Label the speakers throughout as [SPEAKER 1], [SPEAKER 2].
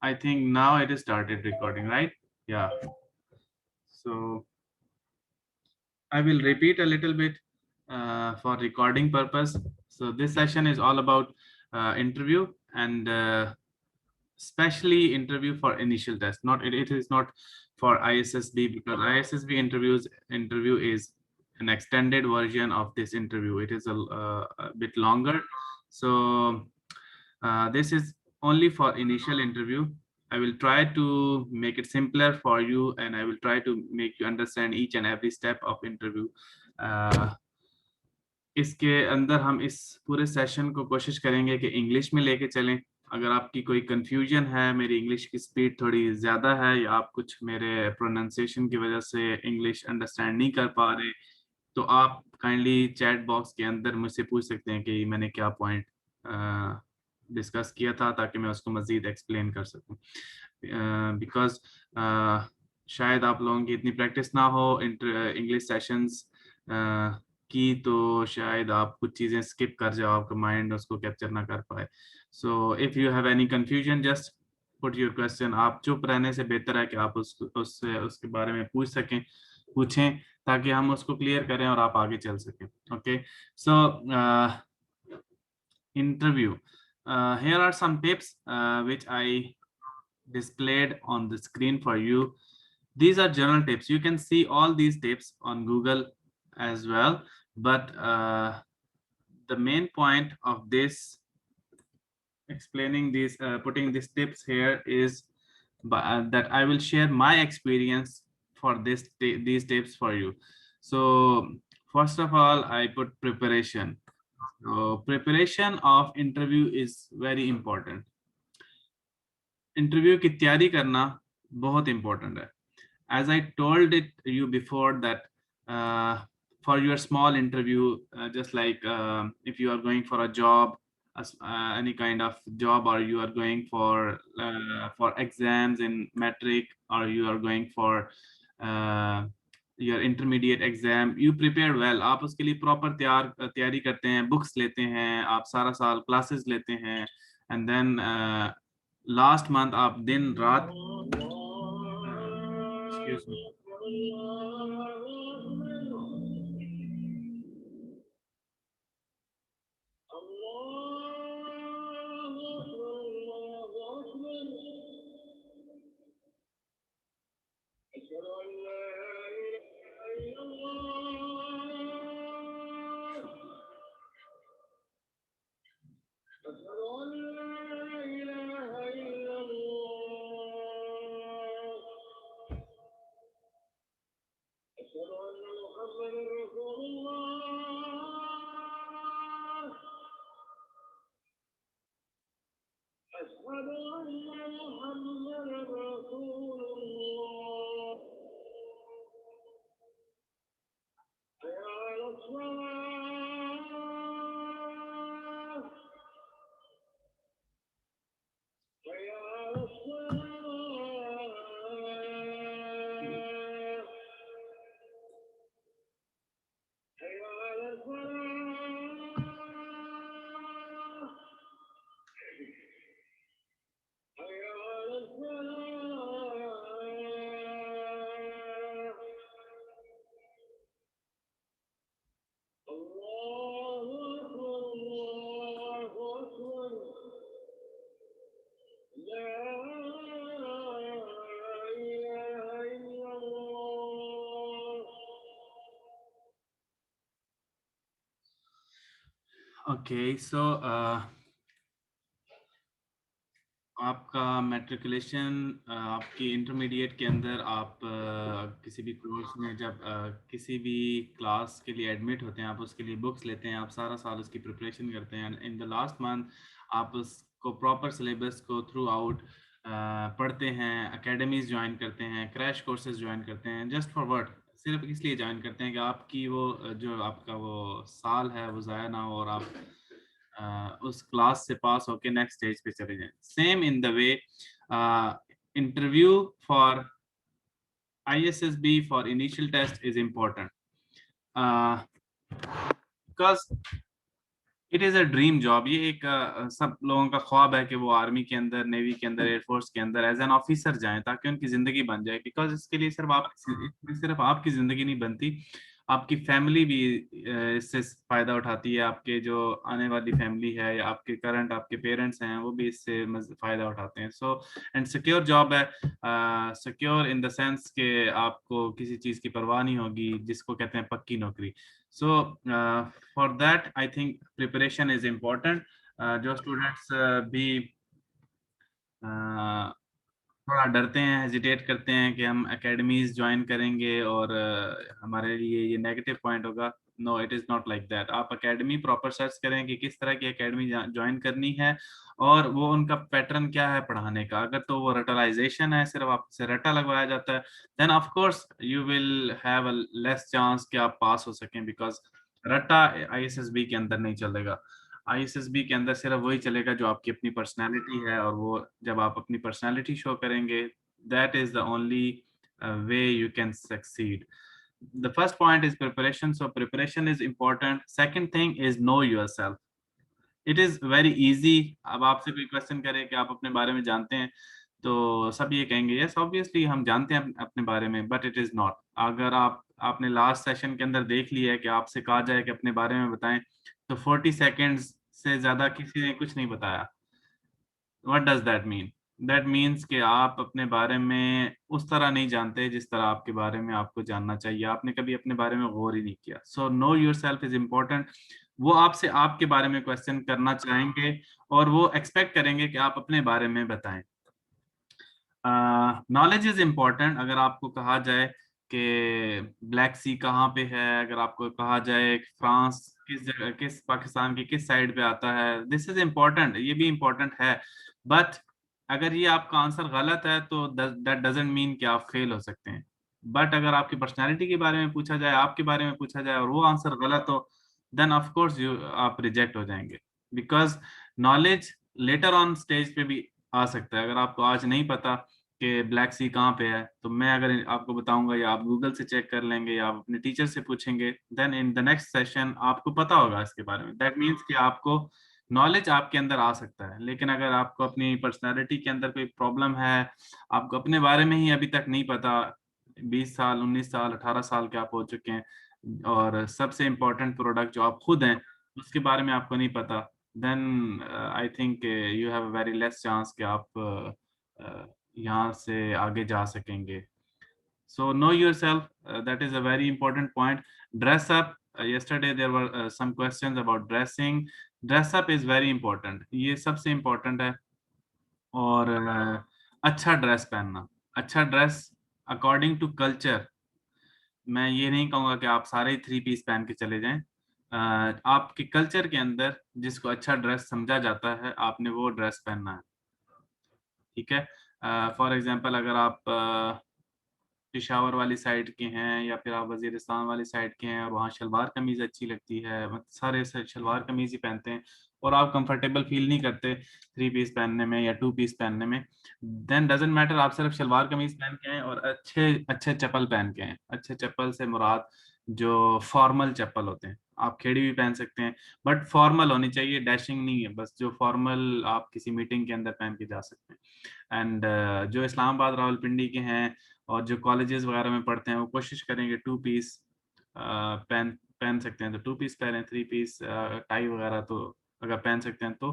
[SPEAKER 1] I think now it is started recording, right? Yeah. So I will repeat a little bit for recording purpose. So this session is all about interview and especially interview for initial test. Not it is not for ISSB, because ISSB interview is an extended version of this interview. It is a bit longer. So this is only for initial interview. I will try to make it simpler for you, and I will try to make you understand each and every step of interview. इसके अंदर हम इस पूरे session को कोशिश करेंगे कि English में लेके चलें. अगर आपकी कोई कंफ्यूजन है, मेरी इंग्लिश की स्पीड थोड़ी ज़्यादा है, या आप कुछ मेरे प्रोनाउंसिएशन की वजह से इंग्लिश अंडरस्टैंड नहीं कर पा रहे, तो आप काइंडली चैट बॉक्स के अंदर मुझसे पूछ सकते हैं कि मैंने क्या पॉइंट डिस्कस किया था, ताकि मैं उसको मज़ीद एक्सप्लेन कर सकूं. बिकॉज शायद आप लोगों की इतनी प्रैक्टिस ना हो इंग्लिश सेशंस की, तो शायद आप कुछ चीज़ें स्किप कर जाओ, आपका माइंड उसको कैप्चर ना कर पाए. So if you have any confusion, just put your question. आप चुप रहने से बेहतर है कि आप उससे उसके बारे में पूछें, ताकि हम उसको क्लियर करें और आप आगे चल सकें. Okay, so interview. Here are some tips which I displayed on the screen for you. These are general tips. You can see all these tips on Google as well, but the main point of this explaining these putting these tips here is that I will share my experience for these tips for you. So first of all, I put preparation. So preparation of interview is very important. Interview की तैयारी करना बहुत important है. As I told it you before that for your small interview, just like if you are going for a job, any kind of job, or you are going for exams in metric, or you are going for your intermediate exam, you prepared well. आप उसके लिए proper तैयारी करते हैं, books लेते हैं, आप सारा साल क्लासेस लेते हैं, एंड देन लास्ट मंथ आप दिन रात excuse me. Okay, so आपका मेट्रिकुलेशन, आपकी इंटरमीडिएट के अंदर आप किसी भी कोर्स में जब किसी भी क्लास के लिए एडमिट होते हैं, आप उसके लिए बुक्स लेते हैं, आप सारा साल उसकी प्रिपरेशन करते हैं. इन द लास्ट मंथ आप उसको प्रॉपर सिलेबस को थ्रू आउट पढ़ते हैं, एकेडमीज ज्वाइन करते हैं, क्रैश कोर्सेज ज्वाइन करते हैं. जस्ट फॉर वर्क, सिर्फ इसलिए ज्वाइन करते हैं कि आपकी वो जो आपका वो साल है वो ज़ाया ना हो, और आप उस क्लास से पास होके नेक्स्ट स्टेज पे चले जाएं. Same in the way interview for ISSB for initial test is important because it is a dream job. ये एक सब लोगों का ख्वाब है कि वो आर्मी के अंदर, नेवी के अंदर, एयरफोर्स के अंदर एज एन ऑफिसर जाएं, ताकि उनकी जिंदगी बन जाए। बिकॉज इसके लिए सिर्फ आपकी जिंदगी नहीं बनती, आपकी फैमिली भी इससे फायदा उठाती है। आपके जो आने वाली फैमिली है या आपके करंट आपके पेरेंट्स हैं, वो भी इससे फायदा उठाते हैं। सो एंड सिक्योर जॉब है, सिक्योर इन द सेंस कि आपको किसी चीज की परवाह नहीं होगी, जिसको कहते हैं पक्की नौकरी। So for that, I think preparation is important. जो स्टूडेंट्स भी थोड़ा डरते हैं, हेजिटेट करते हैं कि हम एकेडमीज ज्वाइन करेंगे और हमारे लिए ये नेगेटिव पॉइंट होगा। No, it is not like that. आप एकेडमी प्रॉपर सर्च करें कि किस तरह की एकेडमी ज्वाइन करनी है और वो उनका पैटर्न क्या है पढ़ाने का। अगर तो वो रटलाइजेशन है, सिर्फ आपसे रटा लगवाया जाता है, then of course you will have a less chance कि आप पास हो सकें, बिकॉज रट्टा आईएसएसबी के अंदर नहीं चलेगा। आईएसएसबी के अंदर सिर्फ वही चलेगा जो आपकी अपनी पर्सनालिटी है, और वो जब आप अपनी पर्सनालिटी शो करेंगे, that is the only way you can succeed. The first point is preparation. So preparation is important. Second thing is know yourself. It is very easy. अब आपसे कोई क्वेश्चन करे कि आप अपने बारे में जानते हैं, तो सब ये कहेंगे यस ऑब्वियसली हम जानते हैं अपने बारे में, बट इट इज नॉट। अगर आपने लास्ट सेशन के अंदर देख लिया है कि आपसे कहा जाए कि अपने बारे में बताएं, तो 40 सेकेंड्स से ज्यादा किसी ने कुछ नहीं बताया। What does that mean? That means कि आप अपने बारे में उस तरह नहीं जानते जिस तरह आपके बारे में आपको जानना चाहिए। आपने कभी अपने बारे में गौर ही नहीं किया। So know your self is important. वो आपसे आपके बारे में क्वेश्चन करना चाहेंगे और वो एक्सपेक्ट करेंगे कि आप अपने बारे में बताएं। Knowledge is important. अगर आपको कहा जाए कि ब्लैक सी कहाँ पे है, अगर आपको कहा जाए फ्रांस किस जगह, किस पाकिस्तान की किस साइड पे आता है, दिस इज इम्पोर्टेंट, ये भी इम्पोर्टेंट है। बट अगर ये आपका आंसर गलत है तो दैट डजंट मीन कि आप फेल हो सकते हैं। बट अगर आपकी पर्सनैलिटी के बारे में पूछा जाए, आपके बारे में पूछा जाए और वो आंसर गलत हो, देन ऑफ कोर्स यू आप रिजेक्ट हो जाएंगे। Because knowledge later on stage पे भी आ सकता है। अगर आपको आज नहीं पता कि ब्लैक सी कहाँ पे है, तो मैं अगर आपको बताऊंगा या आप गूगल से चेक कर लेंगे या आप अपने टीचर से पूछेंगे, then in the next session आपको पता होगा इसके बारे में। दैट मीन्स कि आपको नॉलेज आपके अंदर आ सकता है। लेकिन अगर आपको अपनी पर्सनालिटी के अंदर कोई प्रॉब्लम है, आपको अपने बारे में ही अभी तक नहीं पता, 20 साल, 19 साल, 18 साल के आप हो चुके हैं, और सबसे इम्पोर्टेंट प्रोडक्ट जो आप खुद हैं उसके बारे में आपको नहीं पता, then I think you have a very less chance कि आप यहाँ से आगे जा सकेंगे। So know yourself. That is a very important point. Dress up. Yesterday there were some questions about dressing. Dress up is very important. ये सबसे important है। और अच्छा ड्रेस पहनना, अच्छा ड्रेस अकॉर्डिंग टू कल्चर। मैं ये नहीं कहूँगा कि आप सारे 3 पीस पहन के चले जाएं। आपके कल्चर के अंदर जिसको अच्छा ड्रेस समझा जाता है, आपने वो ड्रेस पहनना है। ठीक है। फॉर एग्जांपल अगर आप पिशावर वाली साइड के हैं या फिर आप वजीरिस्तान वाली साइड के हैं और वहाँ शलवार कमीज अच्छी लगती है, मतलब सारे शलवार कमीज ही पहनते हैं और आप कंफर्टेबल फील नहीं करते 3 पीस पहनने में या 2 पीस पहनने में, देन डजेंट मैटर। आप सिर्फ शलवार कमीज पहन के आए और अच्छे अच्छे चप्पल पहन के आए। अच्छे चप्पल से मुराद जो फॉर्मल चप्पल होते हैं, आप खेड़ी भी पहन सकते हैं, बट फॉर्मल होनी चाहिए, डैशिंग नहीं है, बस जो फॉर्मल आप किसी मीटिंग के अंदर पहन के जा सकते हैं। एंड जो इस्लामाबाद रावलपिंडी के हैं और जो कॉलेजेस वगैरह में पढ़ते हैं, वो कोशिश करेंगे 2 पीस पहन पहन सकते हैं तो 2 पीस पहने, 3 पीस टाई वगैरह तो अगर पहन सकते हैं तो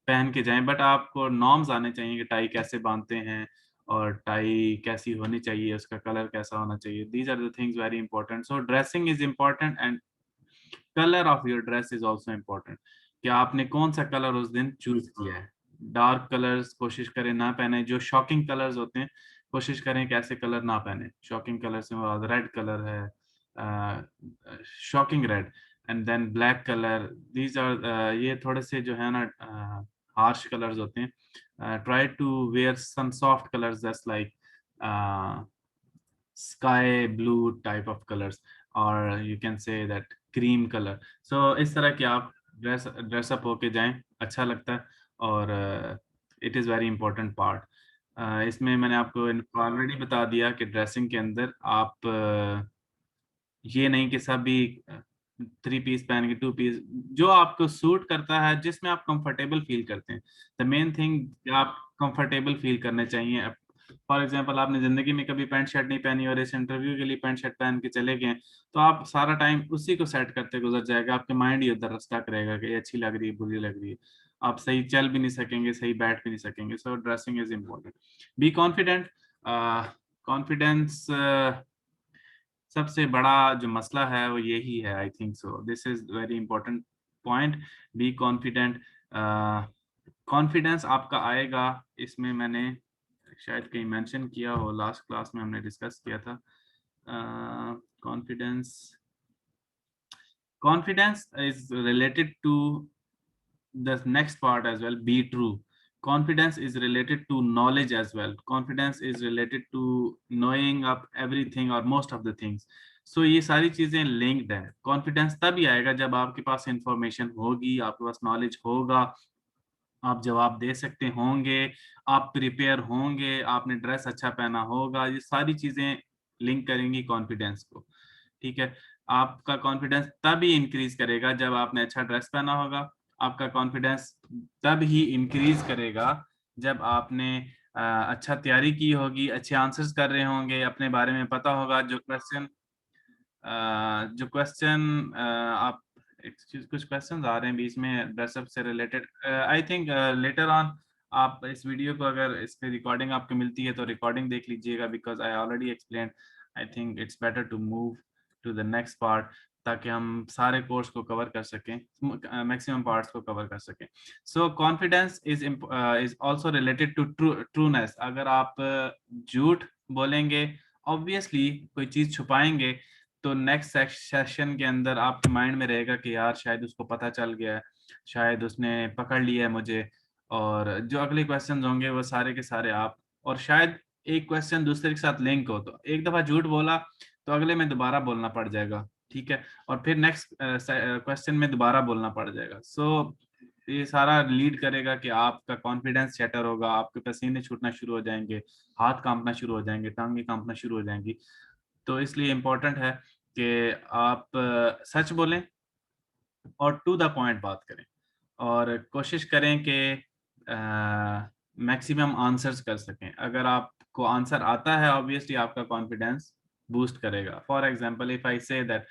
[SPEAKER 1] पहन के जाएं। बट आपको नॉर्म्स आने चाहिए कि टाई कैसे बांधते हैं और टाई कैसी होनी चाहिए, उसका कलर कैसा होना चाहिए। These are the things very important. So dressing is important and colour of your dress is also important, कि आपने कौन सा कलर उस दिन चूज किया है। डार्क कलर्स कोशिश करें ना पहने, जो शॉकिंग कलर्स होते हैं कोशिश करें कि ऐसे कलर ना पहने। शॉकिंग कलर से रेड कलर है, shocking red, and then black colour, these are ये थोड़े से जो है ना हार्श कलर्स होते हैं। Try to wear some soft colours just like sky blue type of colors, or you can say that cream color. So इस तरह के आप ड्रेस अप होके जाएं, अच्छा लगता है। और it is very important part. इसमें मैंने आपको ऑलरेडी बता दिया कि ड्रेसिंग के अंदर आप ये नहीं कि सभी 3 पीस पहन के, 2 पीस, जो आपको सूट करता है, जिसमें आप कंफर्टेबल फील करते हैं। द मेन थिंग, आप कंफर्टेबल फील करने चाहिए। फॉर एग्जांपल आपने जिंदगी में कभी पैंट शर्ट नहीं पहनी और इस इंटरव्यू के लिए पैंट शर्ट पहन के चले गए, तो आप सारा टाइम उसी को सेट करते गुजर जाएगा, आपके माइंड ही उधर स्टक रहेगा कि ये अच्छी लग रही है, बुरी लग रही है। आप सही चल भी नहीं सकेंगे, सही बैठ भी नहीं सकेंगे। So dressing is important. Be confident. Confidence सबसे बड़ा जो मसला है वो यही है, I think so this is very important point. Be confident. Confidence आपका आएगा, इसमें मैंने शायद कहीं मेंशन किया हो, लास्ट क्लास में हमने डिस्कस किया था। Confidence, confidence is related to the next part as well. Be true. Confidence is related to knowledge as well. Confidence is related to knowing up everything or most of the things. So ये सारी चीजें linked है। Confidence तभी आएगा जब आपके पास information होगी, आपके पास नॉलेज होगा, आप जवाब दे सकते होंगे, आप प्रिपेयर होंगे, आपने ड्रेस अच्छा पहना होगा। ये सारी चीजें लिंक करेंगी कॉन्फिडेंस को। ठीक है। आपका कॉन्फिडेंस तभी इंक्रीज करेगा जब आपने अच्छा ड्रेस पहना होगा। आपका कॉन्फिडेंस तब ही इंक्रीज करेगा जब आपने अच्छा तैयारी की होगी, अच्छे आंसर्स कर रहे होंगे, अपने बारे में पता होगा। जो क्वेश्चन आप, एक्सक्यूज, कुछ क्वेश्चंस आ रहे हैं बीच में ड्रेसअप से related. I think later on आप इस वीडियो को, अगर इस पे रिकॉर्डिंग आपको मिलती है तो रिकॉर्डिंग देख लीजिएगा, because I already explain. I think it's better to move to the next part, ताकि हम सारे कोर्स को कवर कर सकें, मैक्सिमम पार्ट्स को कवर कर सकें। So confidence is also related to trueness. अगर आप झूठ बोलेंगे, ऑब्वियसली कोई चीज छुपाएंगे, तो नेक्स्ट सेशन के अंदर आपके माइंड में रहेगा कि यार शायद उसको पता चल गया है, शायद उसने पकड़ लिया है मुझे। और जो अगले क्वेश्चन होंगे वो सारे के सारे आप, और शायद एक क्वेश्चन दूसरे के साथ लिंक हो, तो एक दफा झूठ बोला तो अगले में दोबारा बोलना पड़ जाएगा। ठीक है। और फिर नेक्स्ट क्वेश्चन में दोबारा बोलना पड़ जाएगा। सो ये सारा लीड करेगा कि आपका कॉन्फिडेंस शैटर होगा, आपके पसीने छूटना शुरू हो जाएंगे, हाथ कांपना शुरू हो जाएंगे, टांगे कांपना शुरू हो जाएंगी। तो इसलिए इम्पोर्टेंट है कि आप सच बोलें और टू द पॉइंट बात करें, और कोशिश करें कि मैक्सिमम आंसर्स कर सकें। अगर आपको आंसर आता है, ऑब्वियसली आपका कॉन्फिडेंस बूस्ट करेगा। For example, if I say that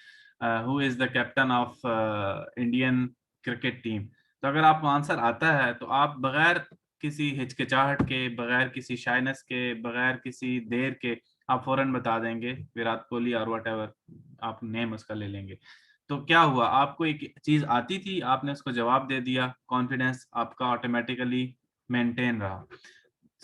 [SPEAKER 1] who is the captain of Indian cricket team, तो अगर आपको आंसर आता है तो आप बगैर किसी हिचकिचाहट के, बगैर किसी शाइनेस के, बगैर किसी देर के आप फौरन बता देंगे, विराट कोहली और वट एवर आप नेम उसका ले लेंगे। तो क्या हुआ, आपको एक चीज आती थी, आपने उसको जवाब दे दिया, कॉन्फिडेंस आपका ऑटोमेटिकली मेंटेन रहा।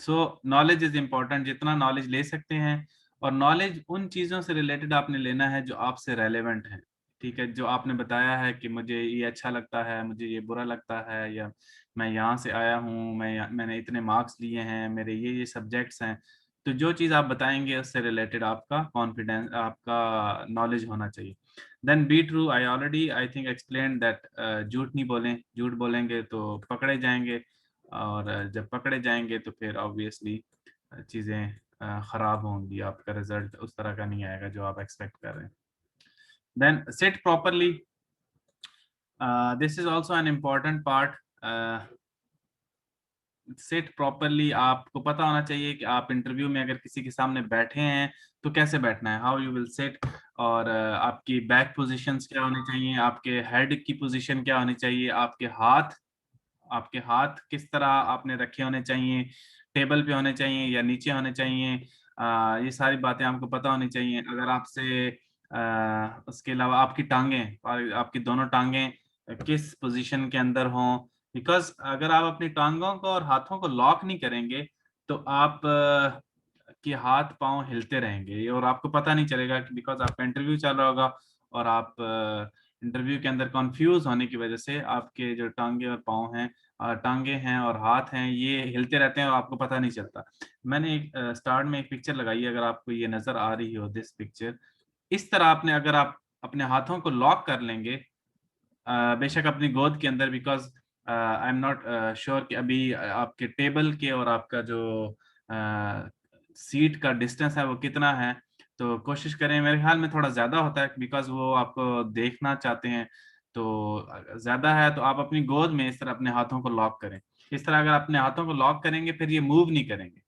[SPEAKER 1] सो नॉलेज इज इम्पोर्टेंट, जितना नॉलेज ले सकते हैं, और नॉलेज उन चीजों से रिलेटेड आपने लेना है जो आपसे रेलेवेंट है। ठीक है। जो आपने बताया है कि मुझे ये अच्छा लगता है, मुझे ये बुरा लगता है, या मैं यहाँ से आया हूँ, मैंने इतने मार्क्स लिए हैं, मेरे ये सब्जेक्ट्स हैं, तो जो चीज़ आप बताएंगे उससे रिलेटेड आपका कॉन्फिडेंस, आपका नॉलेज होना चाहिए। Then be true, I already I think explain that, झूठ नहीं बोलें। झूठ बोलेंगे तो पकड़े जाएंगे, और जब पकड़े जाएंगे तो फिर ऑब्वियसली चीज़ें खराब होंगी, आपका रिजल्ट उस तरह का नहीं आएगा जो आप एक्सपेक्ट कर रहे हैं। Then sit properly, this is also an important part. Sit properly, आपको पता होना चाहिए कि आप इंटरव्यू में अगर किसी के सामने बैठे हैं तो कैसे बैठना है, हाउ यू विल सिट। और आपकी बैक पोजीशंस क्या होनी चाहिए, आपके हेड की पोजीशन क्या होनी चाहिए, आपके हाथ किस तरह आपने रखे होने चाहिए, टेबल पे होने चाहिए या नीचे होने चाहिए। ये सारी बातें आपको पता होनी चाहिए। अगर आपसे उसके अलावा आपकी टांगें, और आपकी दोनों टांगें किस पोजीशन के अंदर हों, बिकॉज अगर आप अपनी टांगों को और हाथों को लॉक नहीं करेंगे तो आप के हाथ पांव हिलते रहेंगे और आपको पता नहीं चलेगा, कि बिकॉज आपका इंटरव्यू चल रहा होगा और आप इंटरव्यू के अंदर कंफ्यूज होने की वजह से आपके जो टांगे और पाँव हैं, टांगे हैं और हाथ हैं, ये हिलते रहते हैं और आपको पता नहीं चलता। मैंने एक स्टार्ट में एक पिक्चर लगाई है, अगर आपको ये नजर आ रही हो, दिस पिक्चर। इस तरह आपने, अगर आप अपने हाथों को लॉक कर लेंगे, बेशक अपनी गोद के अंदर, because I am not sure कि अभी आपके टेबल के और आपका जो सीट का डिस्टेंस है वो कितना है, तो कोशिश करें, मेरे ख्याल में थोड़ा ज्यादा होता है बिकॉज वो आपको देखना चाहते हैं। तो ज्यादा है तो आप अपनी गोद में इस तरह अपने हाथों को लॉक करें। इस तरह अगर अपने हाथों को लॉक करेंगे फिर ये मूव नहीं करेंगे।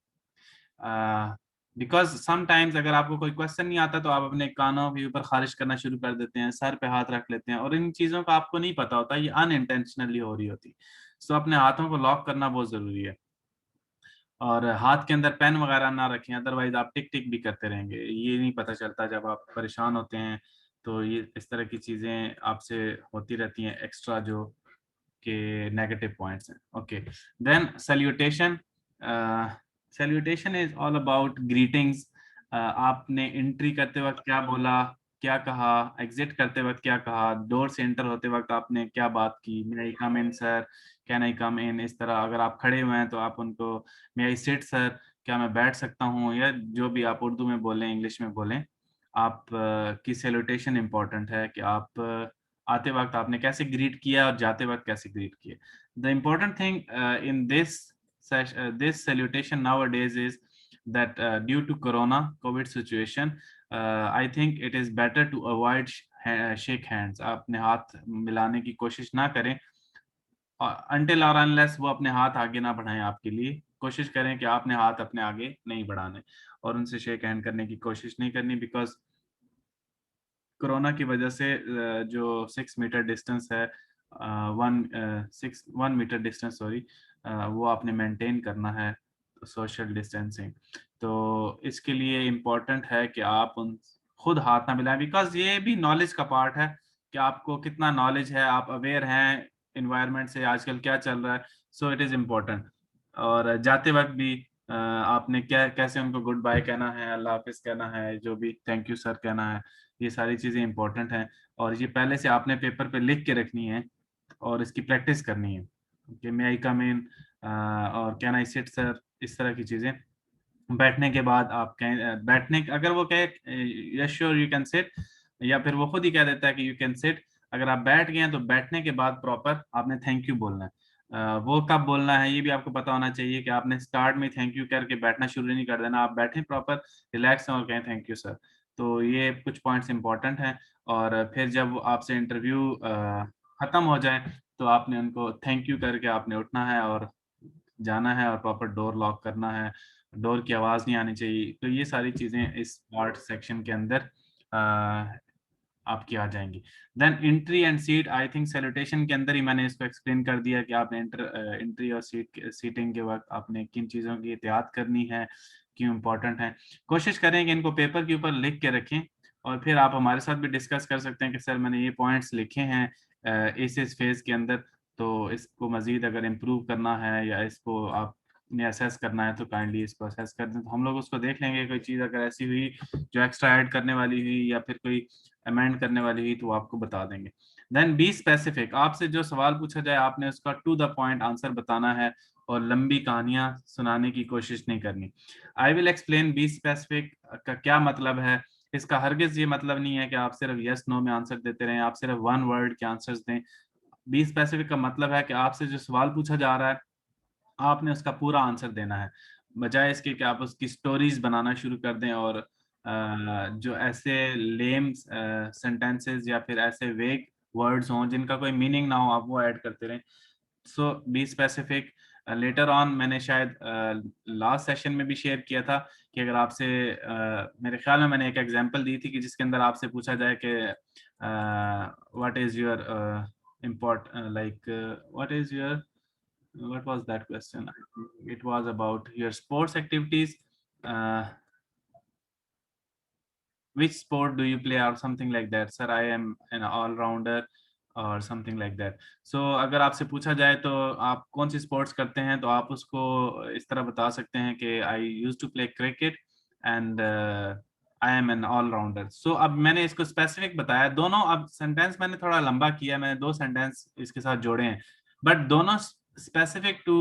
[SPEAKER 1] बिकॉज समटाइम्स अगर आपको कोई क्वेश्चन नहीं आता तो आप अपने कानों के ऊपर खारिश करना शुरू कर देते हैं, सर पे हाथ रख लेते हैं, और इन चीजों का आपको नहीं पता होता, ये अनइंटेंशनली हो रही होती। सो अपने हाथों को लॉक करना बहुत जरूरी है। और हाथ के अंदर पेन वगैरह ना रखें, अदरवाइज आप टिक टिक भी करते रहेंगे, ये नहीं पता चलता जब आप परेशान होते हैं। तो ये इस तरह की चीजें आपसे होती रहती हैं एक्स्ट्रा, जो के नेगेटिव पॉइंट्स हैं। Okay, then salutation. Salutation is all about greetings. आपने एंट्री करते वक्त क्या बोला, क्या कहा, एग्जिट करते वक्त क्या कहा, डोर से एंटर होते वक्त आपने क्या बात की, मे आई कम इन सर, कैन आई कम इन, इस तरह। अगर आप खड़े हुए हैं तो आप उनको मे आई सिट सर, क्या मैं बैठ सकता हूँ, या जो भी आप उर्दू में बोलें, इंग्लिश में बोलें। आप की सैल्यूटेशन इंपॉर्टेंट है कि आप आते वक्त आपने कैसे ग्रीट किया और जाते वक्त कैसे ग्रीट किया। The important thing in this salutation nowadays is that due to corona covid situation, I think it is better to avoid shake hands। अपने हाथ मिलाने की कोशिश ना करें until और unless वो अपने हाथ आगे ना बढ़ाएं आपके लिए। कोशिश करें कि आपने हाथ अपने आगे नहीं बढ़ाने और उनसे शेक हैंड करने की कोशिश नहीं करनी, बिकॉज कोरोना की वजह से जो 6 मीटर डिस्टेंस है, 1 मीटर डिस्टेंस, सॉरी, वो आपने मेंटेन करना है, सोशल डिस्टेंसिंग। तो इसके लिए इम्पोर्टेंट है कि आप उन खुद हाथ ना मिलाएं, बिकॉज ये भी नॉलेज का पार्ट है कि आपको कितना नॉलेज है, आप अवेयर हैं इन्वायरमेंट से, आजकल क्या चल रहा है। So it is important. और जाते वक्त भी आपने क्या कैसे उनको गुड बाय कहना है, अल्लाह हाफिज कहना है, जो भी थैंक यू सर कहना है, ये सारी चीज़ें इंपॉर्टेंट हैं। और ये पहले से आपने पेपर पे लिख के रखनी है और इसकी प्रैक्टिस करनी है कि मे आई कम इन और कैन आई सिट सर, इस तरह की चीज़ें। बैठने के बाद आप कहें, बैठने अगर वो कहे yes sure you can sit, या फिर वो खुद ही कह देता है कि यू कैन सिट, अगर आप बैठ गए हैं तो बैठने के बाद प्रॉपर आपने थैंक यू बोलना है। वो कब बोलना है ये भी आपको पता होना चाहिए कि आपने स्टार्ट में थैंक यू करके बैठना शुरू नहीं कर देना, आप बैठें प्रॉपर रिलैक्स हैं और कहें थैंक यू सर। तो ये कुछ पॉइंट्स इंपॉर्टेंट हैं। और फिर जब आपसे इंटरव्यू खत्म हो जाए तो आपने उनको थैंक यू करके आपने उठना है और जाना है और प्रॉपर डोर लॉक करना है, डोर की आवाज़ नहीं आनी चाहिए। तो ये सारी चीज़ें इस पार्ट सेक्शन के अंदर आपकी आ जाएंगी। Then entry and seat, I think salutation के अंदर ही मैंने इसको एक्सप्लेन कर दिया कि आपने एंट्री और सीटिंग के वक्त आपने किन चीज़ों की एहतियात करनी है, क्यों इम्पोर्टेंट है। कोशिश करें कि इनको पेपर के ऊपर लिख के रखें और फिर आप हमारे साथ भी डिस्कस कर सकते हैं कि सर मैंने ये पॉइंट्स लिखे हैं इस फेज के अंदर, तो इसको मज़ीद अगर इम्प्रूव करना है या इसको आपने असेस करना है तो काइंडली इसको असेस कर दें। तो हम लोग उसको देख लेंगे, कोई चीज़ अगर ऐसी हुई जो एक्स्ट्रा ऐड करने वाली हुई या फिर कोई अमेंड करने वाली हुई तो वो आपको बता देंगे। देन बी स्पेसिफिक, आपसे जो सवाल पूछा जाए आपने उसका टू द पॉइंट आंसर बताना है और लंबी कहानियां सुनाने की कोशिश नहीं करनी। I will explain be specific का क्या मतलब है। इसका हरगिज ये मतलब नहीं है कि आप सिर्फ यस नो में आंसर देते रहें, आप सिर्फ वन वर्ड के आंसर्स दें। बी स्पेसिफिक का मतलब है कि आपसे जो सवाल पूछा जा रहा है आपने उसका पूरा आंसर देना है, बजाय इसके कि आप उसकी स्टोरीज बनाना शुरू कर दें और जो ऐसे लेम सेंटेंसेस या फिर ऐसे वेग वर्ड्स हों जिनका कोई मीनिंग ना हो आप वो ऐड करते रहें। सो बी स्पेसिफिक। लेटर ऑन मैंने शायद लास्ट सेशन में भी शेयर किया था कि अगर आपसे मेरे ख्याल में मैंने एक एग्जांपल दी थी कि जिसके अंदर आपसे पूछा जाए कि what is your import like what is your, what was that question? I think it was about your sports activities. Uh, which sport do you play or something like that? Sir, I am an all-rounder or something like that. So अगर आपसे पूछा जाए तो आप कौन सी sports करते हैं तो आप उसको इस तरह बता सकते हैं कि I used to play cricket and I am an all-rounder. So अब मैंने इसको स्पेसिफिक बताया, दोनों अब सेंटेंस मैंने थोड़ा लंबा किया, मैंने दो सेंटेंस इसके साथ जोड़े हैं, बट दोनों स्पेसिफिक टू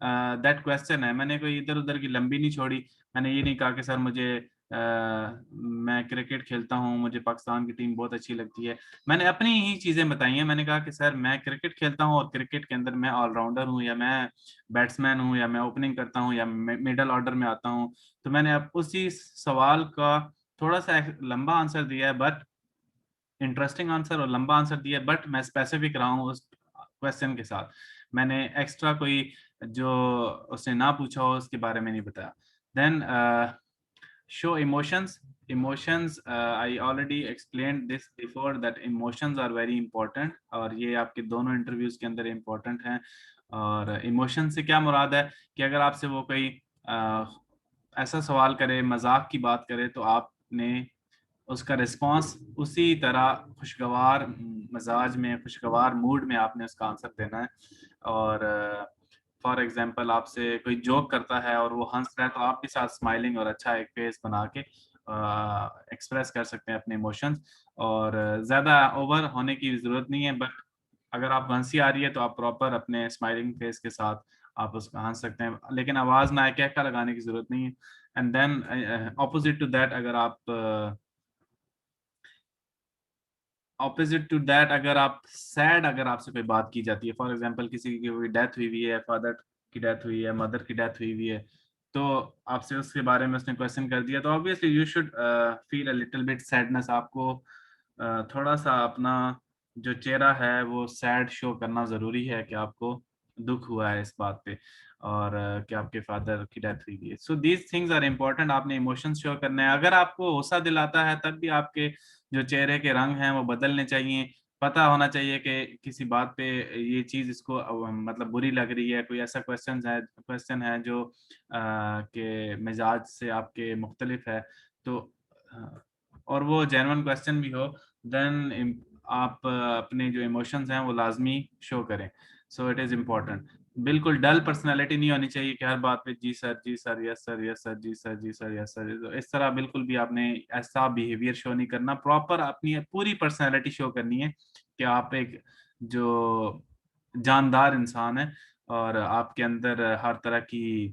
[SPEAKER 1] दैट क्वेश्चन है। मैंने कोई इधर उधर की लंबी नहीं छोड़ी। मैंने ये नहीं कहा कि सर मुझे मैं क्रिकेट खेलता हूँ, मुझे पाकिस्तान की टीम बहुत अच्छी लगती है। मैंने अपनी ही चीज़ें बताई हैं। मैंने कहा कि सर मैं क्रिकेट खेलता हूँ और क्रिकेट के अंदर मैं ऑलराउंडर हूँ, या मैं बैट्समैन हूँ, या मैं ओपनिंग करता हूँ, या मिडल ऑर्डर में आता हूँ। तो मैंने अब उसी सवाल का थोड़ा सा लंबा आंसर दिया है, बट इंटरेस्टिंग आंसर और लंबा आंसर दिया है, बट मैं स्पेसिफिक रहा हूँ उस क्वेश्चन के साथ। मैंने एक्स्ट्रा कोई जो उसने ना पूछा हो उसके बारे में नहीं बताया। Then show emotions, I already explained this before that emotions are very important, और ये आपके दोनों इंटरव्यूज के अंदर इम्पोर्टेंट हैं। और इमोशन से क्या मुराद है कि अगर आपसे वो कोई ऐसा सवाल करे, मजाक की बात करे, तो आपने उसका रिस्पांस उसी तरह खुशगवार मजाज में, खुशगवार मूड में आपने उसका आंसर देना है। और फॉर एग्जांपल आपसे कोई जोक करता है और वो हंस रहा है, तो आप भी साथ स्माइलिंग और अच्छा एक फेस बना के एक्सप्रेस कर सकते हैं अपने इमोशंस। और ज़्यादा ओवर होने की ज़रूरत नहीं है, बट अगर आपको हंसी आ रही है तो आप प्रॉपर अपने स्माइलिंग फेस के साथ आप उसका हंस सकते हैं, लेकिन आवाज़ ना एक का लगाने की ज़रूरत नहीं है। And then opposite to that, अगर आप सैड, अगर आपसे कोई बात की जाती है, फॉर एग्जांपल किसी की कोई डेथ हुई है, फादर की डेथ हुई है, मदर की डेथ हुई है, तो आपसे उसके बारे में उसने क्वेश्चन कर दिया, तो obviously you should feel a little bit sadness. आपको थोड़ा सा अपना जो चेहरा है वो सैड शो करना जरूरी है कि आपको दुख हुआ है इस बात पे, और कि आपके फादर की डेथ हुई है। So these things are important, आपने इमोशंस शो करने हैं। अगर आपको हौसला दिलाता है तब भी आपके जो चेहरे के रंग हैं वो बदलने चाहिए। पता होना चाहिए कि किसी बात पे ये चीज इसको मतलब बुरी लग रही है, कोई ऐसा क्वेश्चन है जो के मिजाज से आपके मुख्तलिफ है, तो और वो जेन्युइन क्वेश्चन भी हो, देन आप अपने जो इमोशंस हैं वो लाजमी शो करें। So it is important. बिल्कुल डल पर्सनैलिटी नहीं होनी चाहिए कि हर बात पे जी सर, जी sir, yes sir, yes sir, जी सर, जी सर, यस सर। तो इस तरह बिल्कुल भी आपने ऐसा बिहेवियर शो नहीं करना, प्रॉपर अपनी पूरी पर्सनैलिटी शो करनी है कि आप एक जो जानदार इंसान है और आपके अंदर हर तरह की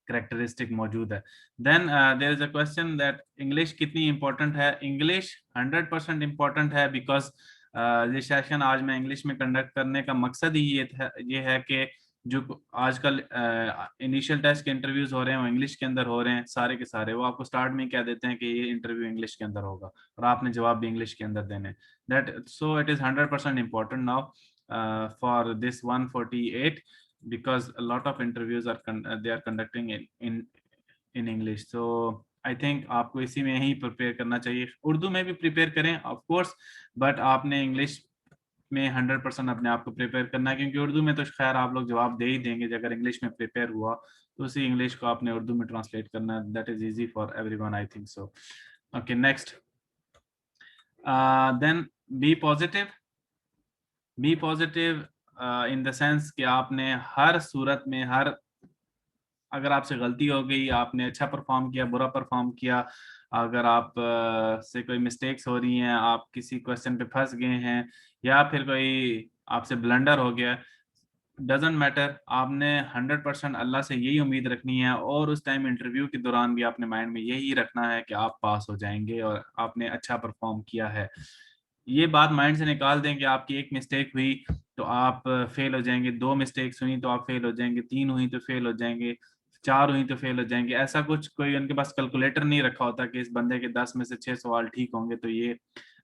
[SPEAKER 1] करेक्टरिस्टिक मौजूद है। Then there is a question that English कितनी इंपॉर्टेंट है। इंग्लिश 100% इम्पोर्टेंट है, बिकॉज ये सेशन आज मैं इंग्लिश में कंडक्ट करने का मकसद ही ये है कि जो आजकल इनिशियल टेस्ट के इंटरव्यूज हो रहे हैं वो इंग्लिश के अंदर हो रहे हैं सारे के सारे। वो आपको स्टार्ट में कह देते हैं कि ये इंटरव्यू इंग्लिश के अंदर होगा और आपने जवाब भी इंग्लिश के अंदर देने। That so it is 100% important now for this 148, because a lot of interviews they are conducting in English. So I think आपको इसी में ही प्रिपेयर करना चाहिए। उर्दू में भी प्रिपेयर करें ऑफ कोर्स, बट आपने इंग्लिश में 100% अपने आप को प्रिपेयर करना है, क्योंकि उर्दू में तो खैर आप लोग जवाब दे ही देंगे। अगर इंग्लिश में प्रिपेयर हुआ तो उसी इंग्लिश को आपने उर्दू में ट्रांसलेट करना है। That is easy for everyone, I think so. Okay, next. Then be positive. Be positive in the sense कि आपने हर सूरत में, अगर आपसे गलती हो गई, आपने अच्छा परफॉर्म किया, बुरा परफॉर्म किया, अगर आप से कोई मिस्टेक्स हो रही हैं, आप किसी क्वेश्चन पे फंस गए हैं, या फिर कोई आपसे ब्लंडर हो गया, डजेंट मैटर, आपने 100% अल्लाह से यही उम्मीद रखनी है, और उस टाइम इंटरव्यू के दौरान भी अपने माइंड में यही रखना है कि आप पास हो जाएंगे और आपने अच्छा परफॉर्म किया है। ये बात माइंड से निकाल दें कि आपकी एक मिस्टेक हुई तो आप फेल हो जाएंगे, दो मिस्टेक्स हुई तो आप फेल हो जाएंगे, तीन हुई तो फेल हो जाएंगे, चार हुई तो फेल हो जाएंगे। ऐसा कुछ कोई उनके पास कैलकुलेटर नहीं रखा होता कि इस बंदे के 10 में से 6 सवाल ठीक होंगे तो ये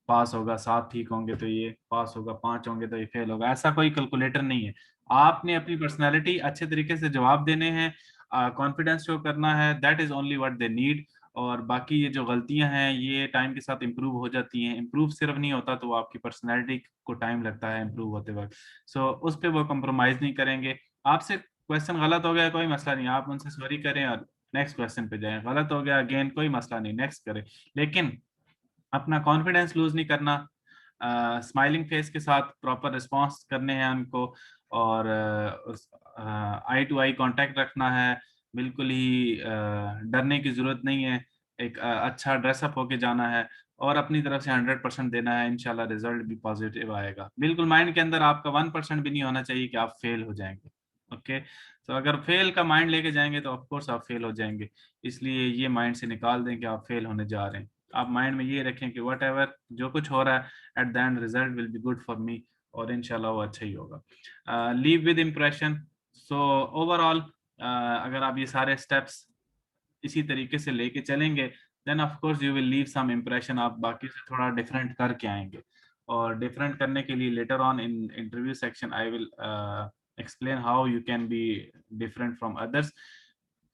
[SPEAKER 1] पास होगा, 7 ठीक होंगे तो ये पास होगा, 5 होंगे तो ये फेल होगा। ऐसा कोई कैलकुलेटर नहीं है। आपने अपनी पर्सनैलिटी अच्छे तरीके से जवाब देने हैं, कॉन्फिडेंस शो करना है, that is only what they need. और बाकी ये जो गलतियां हैं ये टाइम के साथ इम्प्रूव हो जाती हैं। इम्प्रूव सिर्फ नहीं होता, तो आपकी पर्सनैलिटी को टाइम लगता है इम्प्रूव होते वक्त। सो उस पर वो कम्प्रोमाइज नहीं करेंगे। आपसे क्वेश्चन गलत हो गया, कोई मसला नहीं, आप उनसे सॉरी करें और नेक्स्ट क्वेश्चन पे जाएं। गलत हो गया अगेन, कोई मसला नहीं, नेक्स्ट करें, लेकिन अपना कॉन्फिडेंस लूज नहीं करना। स्माइलिंग फेस के साथ प्रॉपर रिस्पॉन्स करने हैं उनको, और आई टू आई कांटेक्ट रखना है। बिल्कुल ही डरने की जरूरत नहीं है। एक अच्छा ड्रेसअप होके जाना है और अपनी तरफ से 100% देना है। इंशाल्लाह रिजल्ट भी पॉजिटिव आएगा। बिल्कुल माइंड के अंदर आपका 1% भी नहीं होना चाहिए कि आप फेल हो जाएंगे। ओके, तो अगर फेल का माइंड लेके जाएंगे तो ऑफ कोर्स आप फेल हो जाएंगे। इसलिए ये माइंड से निकाल दें कि आप फेल होने जा रहे हैं। आप माइंड में ये रखें कि वट एवर जो कुछ हो रहा है, at the end result will be good for me, और इंशाल्लाह वो अच्छा ही होगा। Leave with impression. So overall अगर आप ये सारे स्टेप्स इसी तरीके से लेके चलेंगे then of course you will leave some impression, आप बाकी से थोड़ा different करके आएंगे। और different करने के लिए later on in interview section I will explain how you can be different from others।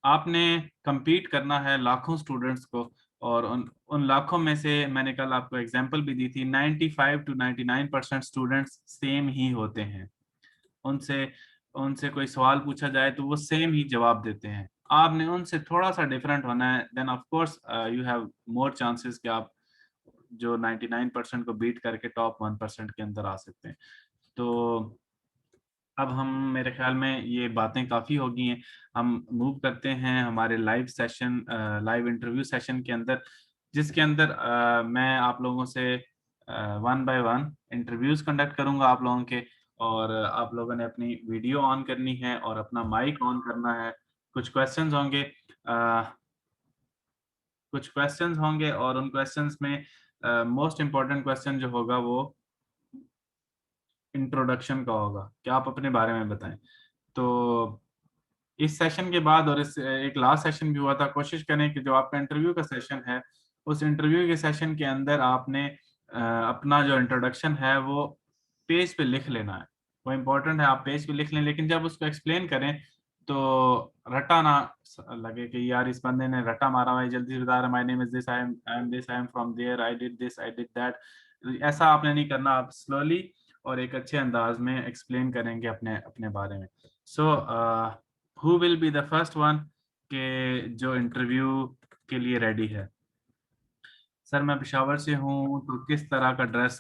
[SPEAKER 1] आपने compete करना है लाखों students को, और उन लाखों में से मैंने कल आपको एग्जांपल भी दी थी, 95 to 99% स्टूडेंट्स सेम ही होते हैं। उनसे उनसे कोई सवाल पूछा जाए तो वो सेम ही जवाब देते हैं। आपने उनसे थोड़ा सा डिफरेंट होना है, then of course you have more chances कि आप जो 99% को बीट करके टॉप 1% के अंदर आ सकते हैं। तो अब हम, मेरे ख्याल में ये बातें काफ़ी हो गई हैं, हम मूव करते हैं हमारे live session, live interview session के अंदर, जिसके अंदर मैं आप लोगों से 1 बाय 1 इंटरव्यूज़ कंडक्ट करूँगा आप लोगों के, और आप लोगों ने अपनी वीडियो ऑन करनी है और अपना माइक ऑन करना है। कुछ क्वेश्चंस होंगे, और उन क्वेश्चंस में मोस्ट इम्पोर्टेंट क्वेश्चन जो होगा वो इंट्रोडक्शन का होगा कि आप अपने बारे में बताएं। तो इस सेशन के बाद, और इस एक लास्ट सेशन भी हुआ था, कोशिश करें कि जो आपका इंटरव्यू का सेशन है, उस इंटरव्यू के सेशन के अंदर आपने अपना जो इंट्रोडक्शन है वो पेज पे लिख लेना है। वो इम्पोर्टेंट है, आप पेज पे लिख लें, लेकिन जब उसको एक्सप्लेन करें तो रटा ना लगे कि यार इस बंदे ने रटा मारा हुआ है, जल्दी से बता रहा, my name is this, I am this, I am from there, I did this, I did that. ऐसा आपने नहीं करना, आप स्लोली और एक अच्छे अंदाज में एक्सप्लेन करेंगे अपने अपने बारे में। So who will be the first one के जो इंटरव्यू के लिए रेडी है? सर मैं पेशावर से हूँ, तो किस तरह का ड्रेस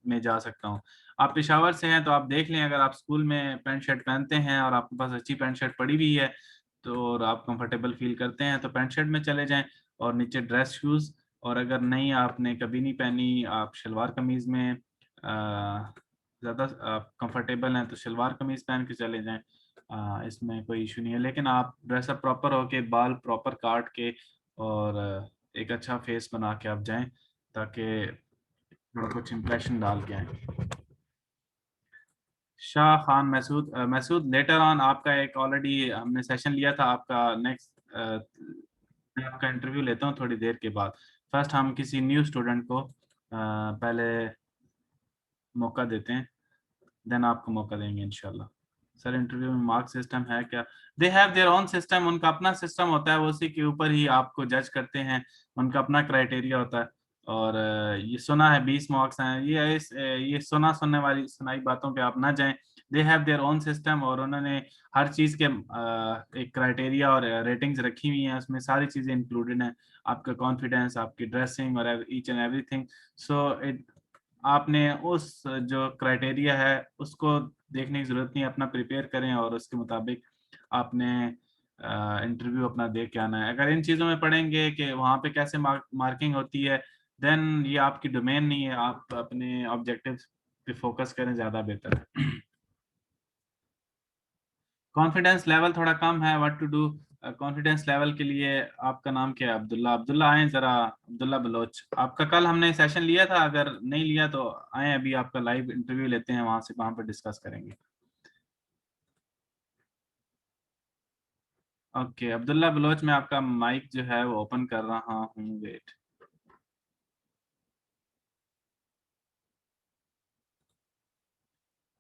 [SPEAKER 1] में जा सकता हूँ? आप पेशावर से हैं तो आप देख लें, अगर आप स्कूल में पैंट शर्ट पहनते हैं और आपके पास अच्छी पैंट शर्ट पड़ी हुई है, तो और आप कंफर्टेबल फील करते हैं, तो पैंट शर्ट में चले जाएं और नीचे ड्रेस शूज़। और अगर नहीं, आपने कभी नहीं पहनी, आप शलवार कमीज़ में ज़्यादा कंफर्टेबल हैं, तो शलवार कमीज़ पहन के चले जाएं, इसमें कोई इशू नहीं है। लेकिन आप ड्रेसअप प्रॉपर होके, बाल प्रॉपर काट के और एक अच्छा फेस बना के आप जाएं, ताकि थोड़ा कुछ इम्प्रेशन डाल के आए। शाह खान मैसूद, मैसूद लेटर ऑन आपका एक ऑलरेडी हमने सेशन लिया था, आपका नेक्स्ट मैं आपका इंटरव्यू लेता हूँ थोड़ी देर के बाद। फर्स्ट हम किसी न्यू स्टूडेंट को पहले मौका देते हैं, देन आपको मौका देंगे इंशाल्लाह। सर इंटरव्यू में मार्क सिस्टम है क्या? They have their own system, उनका अपना सिस्टम होता है, वो उसी के ऊपर ही आपको जज करते हैं, उनका अपना क्राइटेरिया होता है। और ये सुना है 20 मार्क्स हैं, ये सुनने वाली सुनाई बातों पे आप ना जाएं। They have their own system, और उन्होंने हर चीज़ के एक क्राइटेरिया और रेटिंग्स रखी हुई हैं, उसमें सारी चीज़ें इंक्लूडेड हैं, आपका कॉन्फिडेंस, आपकी ड्रेसिंग और each and everything. So it, आपने उस जो क्राइटेरिया है उसको देखने की ज़रूरत नहीं है, अपना प्रिपेयर करें और उसके मुताबिक आपने इंटरव्यू अपना दे के आना है। अगर इन चीज़ों में पढ़ेंगे कि वहाँ पे कैसे मार्किंग होती है, देन ये आपकी डोमेन नहीं है, आप अपने ऑब्जेक्टिव्स पे फोकस करें, ज़्यादा बेहतर है। कॉन्फिडेंस लेवल थोड़ा कम है, what to do? Confidence level के लिए आपका नाम क्या है? अब्दुल्ला, अब्दुल्ला आए ज़रा, अब्दुल्ला बलोच। आपका कल हमने सेशन लिया था, अगर नहीं लिया तो आए, अभी आपका लाइव इंटरव्यू लेते हैं, वहाँ से वहाँ पर डिस्कस करेंगे। ओके अब्दुल्ला बलोच, मैं आपका माइक जो है वो ओपन कर रहा हूँ, वेट।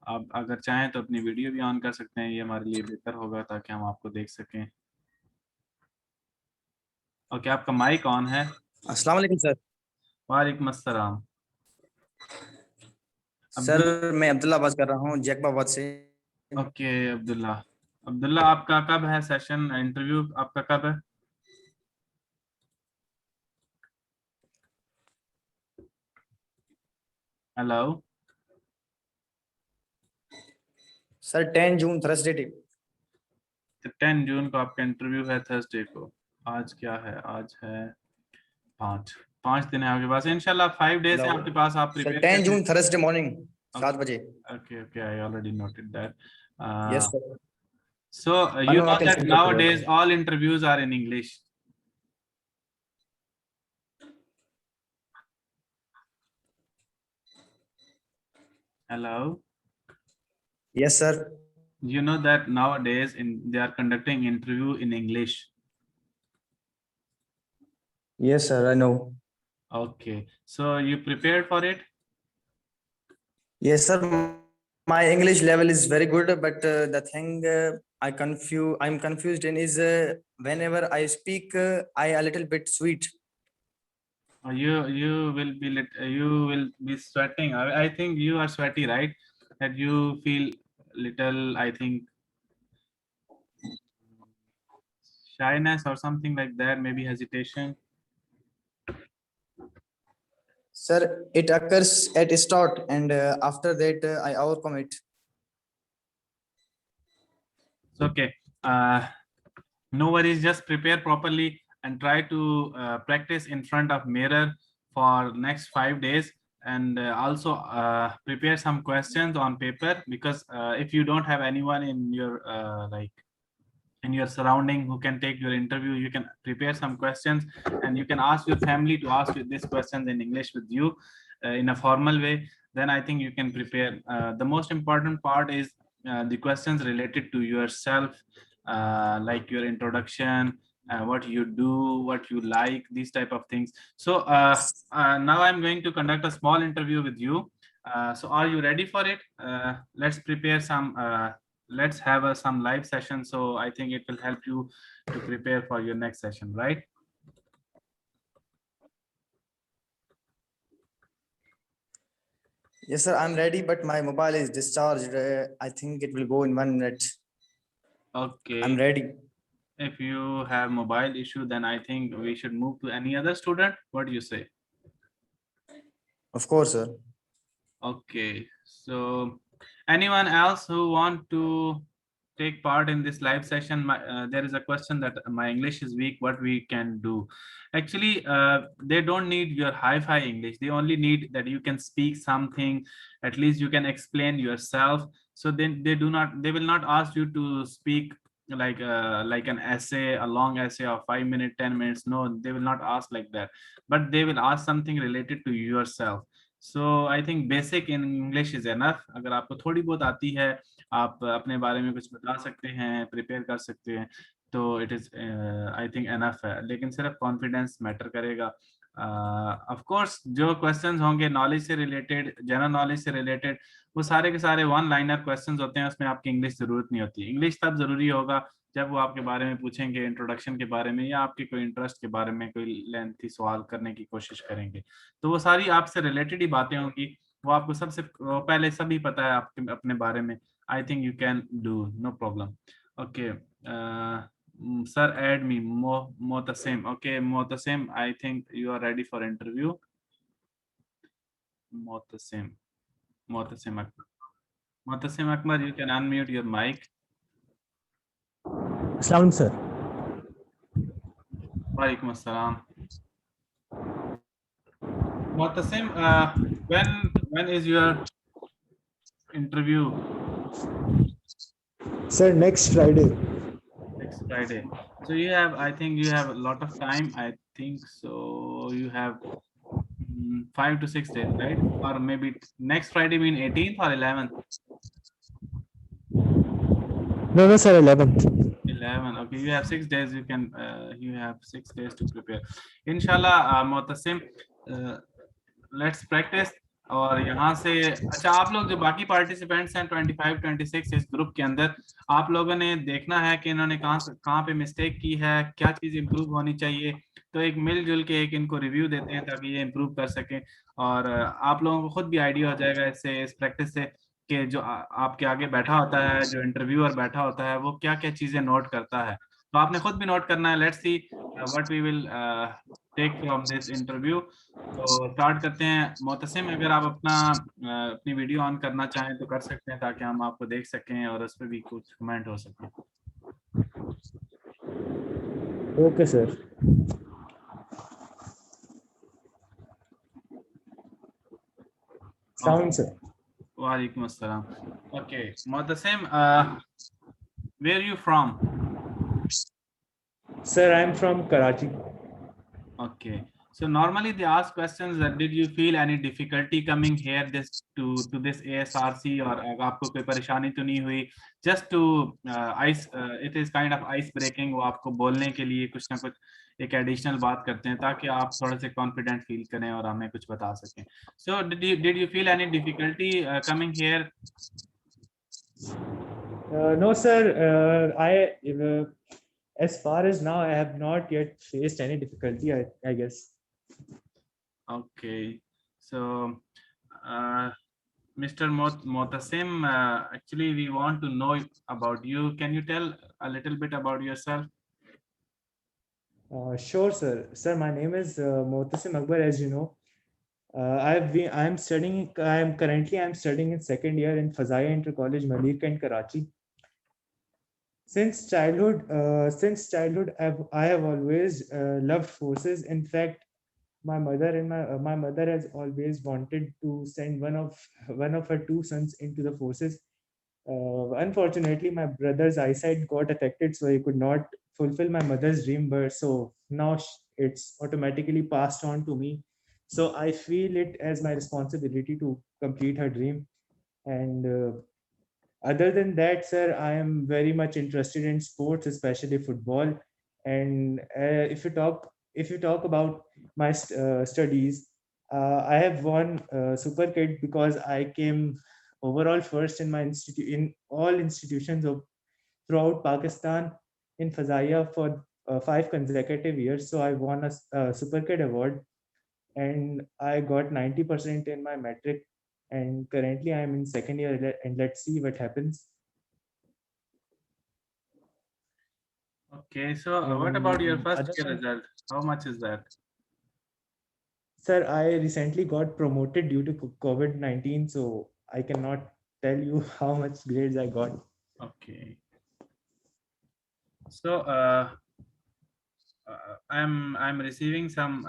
[SPEAKER 1] आप अगर चाहें तो अपनी वीडियो भी ऑन कर सकते हैं, ये हमारे लिए बेहतर होगा ताकि हम आपको देख सकें। ओके आपका माइक ऑन है।
[SPEAKER 2] अस्सलाम वालेकुम सर।
[SPEAKER 1] वालेकुम अस्सलाम।
[SPEAKER 2] सर
[SPEAKER 1] अब्दुल
[SPEAKER 2] मैं अब्दुल्ला बात कर रहा हूँ जैकबाबाद से।
[SPEAKER 1] ओके अब्दुल्ला, अब्दुल्ला आपका कब है सेशन, इंटरव्यू आपका कब है? हेलो
[SPEAKER 2] सर 10 जून थर्सडे डे।
[SPEAKER 1] तो 10 जून को आपका इंटरव्यू है, थर्सडे को। आज क्या है? आज है 5, 5 दिन है आपके पास, इंशाल्लाह 5 डेज
[SPEAKER 2] हेलो
[SPEAKER 1] है आपके पास, आप
[SPEAKER 2] सर,
[SPEAKER 1] प्रिपेयर
[SPEAKER 2] 10
[SPEAKER 1] करें।
[SPEAKER 2] जून थर्सडे मॉर्निंग 7 बजे।
[SPEAKER 1] Okay, okay, I already noted that.
[SPEAKER 2] Yes sir.
[SPEAKER 1] So you know
[SPEAKER 2] अनवाकिल
[SPEAKER 1] that
[SPEAKER 2] centre पे
[SPEAKER 1] nowadays
[SPEAKER 2] है।
[SPEAKER 1] all interviews are in English. Hello.
[SPEAKER 2] Yes sir.
[SPEAKER 1] You know that nowadays they are conducting interview in English.
[SPEAKER 2] Yes, sir. I know.
[SPEAKER 1] Okay, so you prepared for it?
[SPEAKER 2] Yes, sir. My English level is very good, but the thing I'm confused in is whenever I speak, I a little bit sweet.
[SPEAKER 1] You will be sweating. I think you are sweaty, right? That you feel little, I think, shyness or something like that, maybe hesitation.
[SPEAKER 2] Sir, it occurs at start, and after that, I overcome it.
[SPEAKER 1] It's okay. No worries, just prepare properly and try to practice in front of mirror for next 5 days, and also prepare some questions on paper, because if you don't have anyone in your like in your surrounding who can take your interview, you can prepare some questions and you can ask your family to ask you these questions in English with you in a formal way. Then I think you can prepare. The most important part is the questions related to yourself, like your introduction, what you do, what you like, these type of things. So now I'm going to conduct a small interview with you. So are you ready for it? Let's prepare some let's have some live session, so I think it will help you to prepare for your next session, right?
[SPEAKER 2] Yes, sir. I'm ready, but my mobile is discharged. I think it will go in 1 minute.
[SPEAKER 1] Okay,
[SPEAKER 2] I'm ready.
[SPEAKER 1] if you have mobile issue, then I think we should move to any other student. What do you say?
[SPEAKER 2] Of course, sir.
[SPEAKER 1] Okay, so anyone else who want to take part in this live session? There is a question that my English is weak, what we can do. Actually, they don't need your hi-fi English. They only need that you can speak something, at least you can explain yourself. So then they will not ask you to speak like an essay, a long essay of 5 minutes, 10 minutes. No, they will not ask like that, but they will ask something related to yourself. So I think basic in English is enough. अगर आपको थोड़ी बहुत आती है, आप अपने बारे में कुछ बता सकते हैं, प्रिपेयर कर सकते हैं, तो it is I think enough है. लेकिन सिर्फ कॉन्फिडेंस मैटर करेगा. ऑफ कोर्स जो क्वेश्चंस होंगे नॉलेज से रिलेटेड, जनरल नॉलेज से रिलेटेड, वो सारे के सारे वन लाइनर क्वेश्चंस होते हैं. उसमें आपकी इंग्लिश जरूरत नहीं होती. इंग्लिश तब जरूरी होगा जब वो आपके बारे में पूछेंगे, इंट्रोडक्शन के बारे में, या आपके कोई इंटरेस्ट के बारे में कोई लेंथी सवाल करने की कोशिश करेंगे. तो वो सारी आपसे रिलेटेड ही बातें होंगी. वो आपको सबसे पहले सभी पता है आपके अपने बारे में. I think you can do, no problem. Okay sir, add me Motasim. Okay, Motasim, I think you are ready for interview. Motasim Akbar. Motasim Akbar, you can unmute your mic.
[SPEAKER 3] Assalam, sir.
[SPEAKER 1] Walaikum assalam. Motasim, when is your interview?
[SPEAKER 3] Sir, next Friday.
[SPEAKER 1] Next Friday. So you have, I think you have a lot of time. I think so. You have 5 to 6 days, right? Or maybe next Friday mean 18th or 11th?
[SPEAKER 3] No, sir, 11th.
[SPEAKER 1] 11. Okay, you have 6 days. You have 6 days to prepare. Inshallah, Motasim, let's practice. और यहाँ से अच्छा, आप लोग जो बाकी participants हैं 25, 26 इस ग्रुप के अंदर, आप लोगों ने देखना है कि इन्होंने कहाँ पे मिस्टेक की है, क्या चीज़ इम्प्रूव होनी चाहिए. तो एक मिलजुल के एक इनको रिव्यू देते हैं ताकि ये इम्प्रूव कर सकें. और आप लोगों को खुद भी आइडिया हो जाएगा इससे, इस प्रैक्टिस से, कि जो आपके आगे बैठा होता है, जो इंटरव्यूअर बैठा होता है, वो क्या क्या चीज़ें नोट करता है. तो आपने खुद भी नोट करना है. Let's see what we will take from this interview. तो स्टार्ट करते हैं. मोतसिम, अगर आप अपनी वीडियो ऑन करना चाहें तो कर सकते हैं, ताकि हम आपको देख सकें और उस पर भी कुछ कमेंट हो सके.
[SPEAKER 3] Okay, sir. Sound, sir.
[SPEAKER 1] Walaikum assalam. Okay, Motasim, where are you from?
[SPEAKER 3] Sir, I'm from Karachi.
[SPEAKER 1] Okay, So normally they ask questions that did you feel any difficulty coming here this to this ASRC और आपको कोई परेशानी तो नहीं हुई, just to ice it is kind of ice breaking, वो आपको बोलने के लिए कुछ ना कुछ एक एडिशनल बात करते हैं ताकि आप थोड़े से कॉन्फिडेंट फील करें और हमें कुछ बता सकें. So did you feel any difficulty coming here?
[SPEAKER 3] No, sir. As far as now, I have not yet faced any difficulty, I guess.
[SPEAKER 1] Okay, so Mr. Motasim, actually we want to know about you. Can you tell a little bit about yourself?
[SPEAKER 3] Sure, sir. Sir, my name is Motasim Akbar, as you know. I'm studying in second year in Fazaya Inter College, Maleer in Karachi. Since childhood, I have always loved forces. In fact, my mother has always wanted to send one of her two sons into the forces. Unfortunately, my brother's eyesight got affected, so he could not fulfill my mother's dream. But so now it's automatically passed on to me. So I feel it as my responsibility to complete her dream. And other than that, sir, I am very much interested in sports, especially football. And if you talk about my studies, I have won Super Kid because I came overall first in my institute in all institutions of throughout Pakistan in Fazaya for 5 consecutive years. So I won a Super Kid award, and I got 90% in my metric. And currently I'm in second year, and let's see what happens.
[SPEAKER 1] Okay, so what about your first
[SPEAKER 3] Other
[SPEAKER 1] year
[SPEAKER 3] than-
[SPEAKER 1] result? How much is that?
[SPEAKER 3] Sir, I recently got promoted due to COVID-19, so I cannot tell you how much grades I got.
[SPEAKER 1] Okay. So I'm receiving some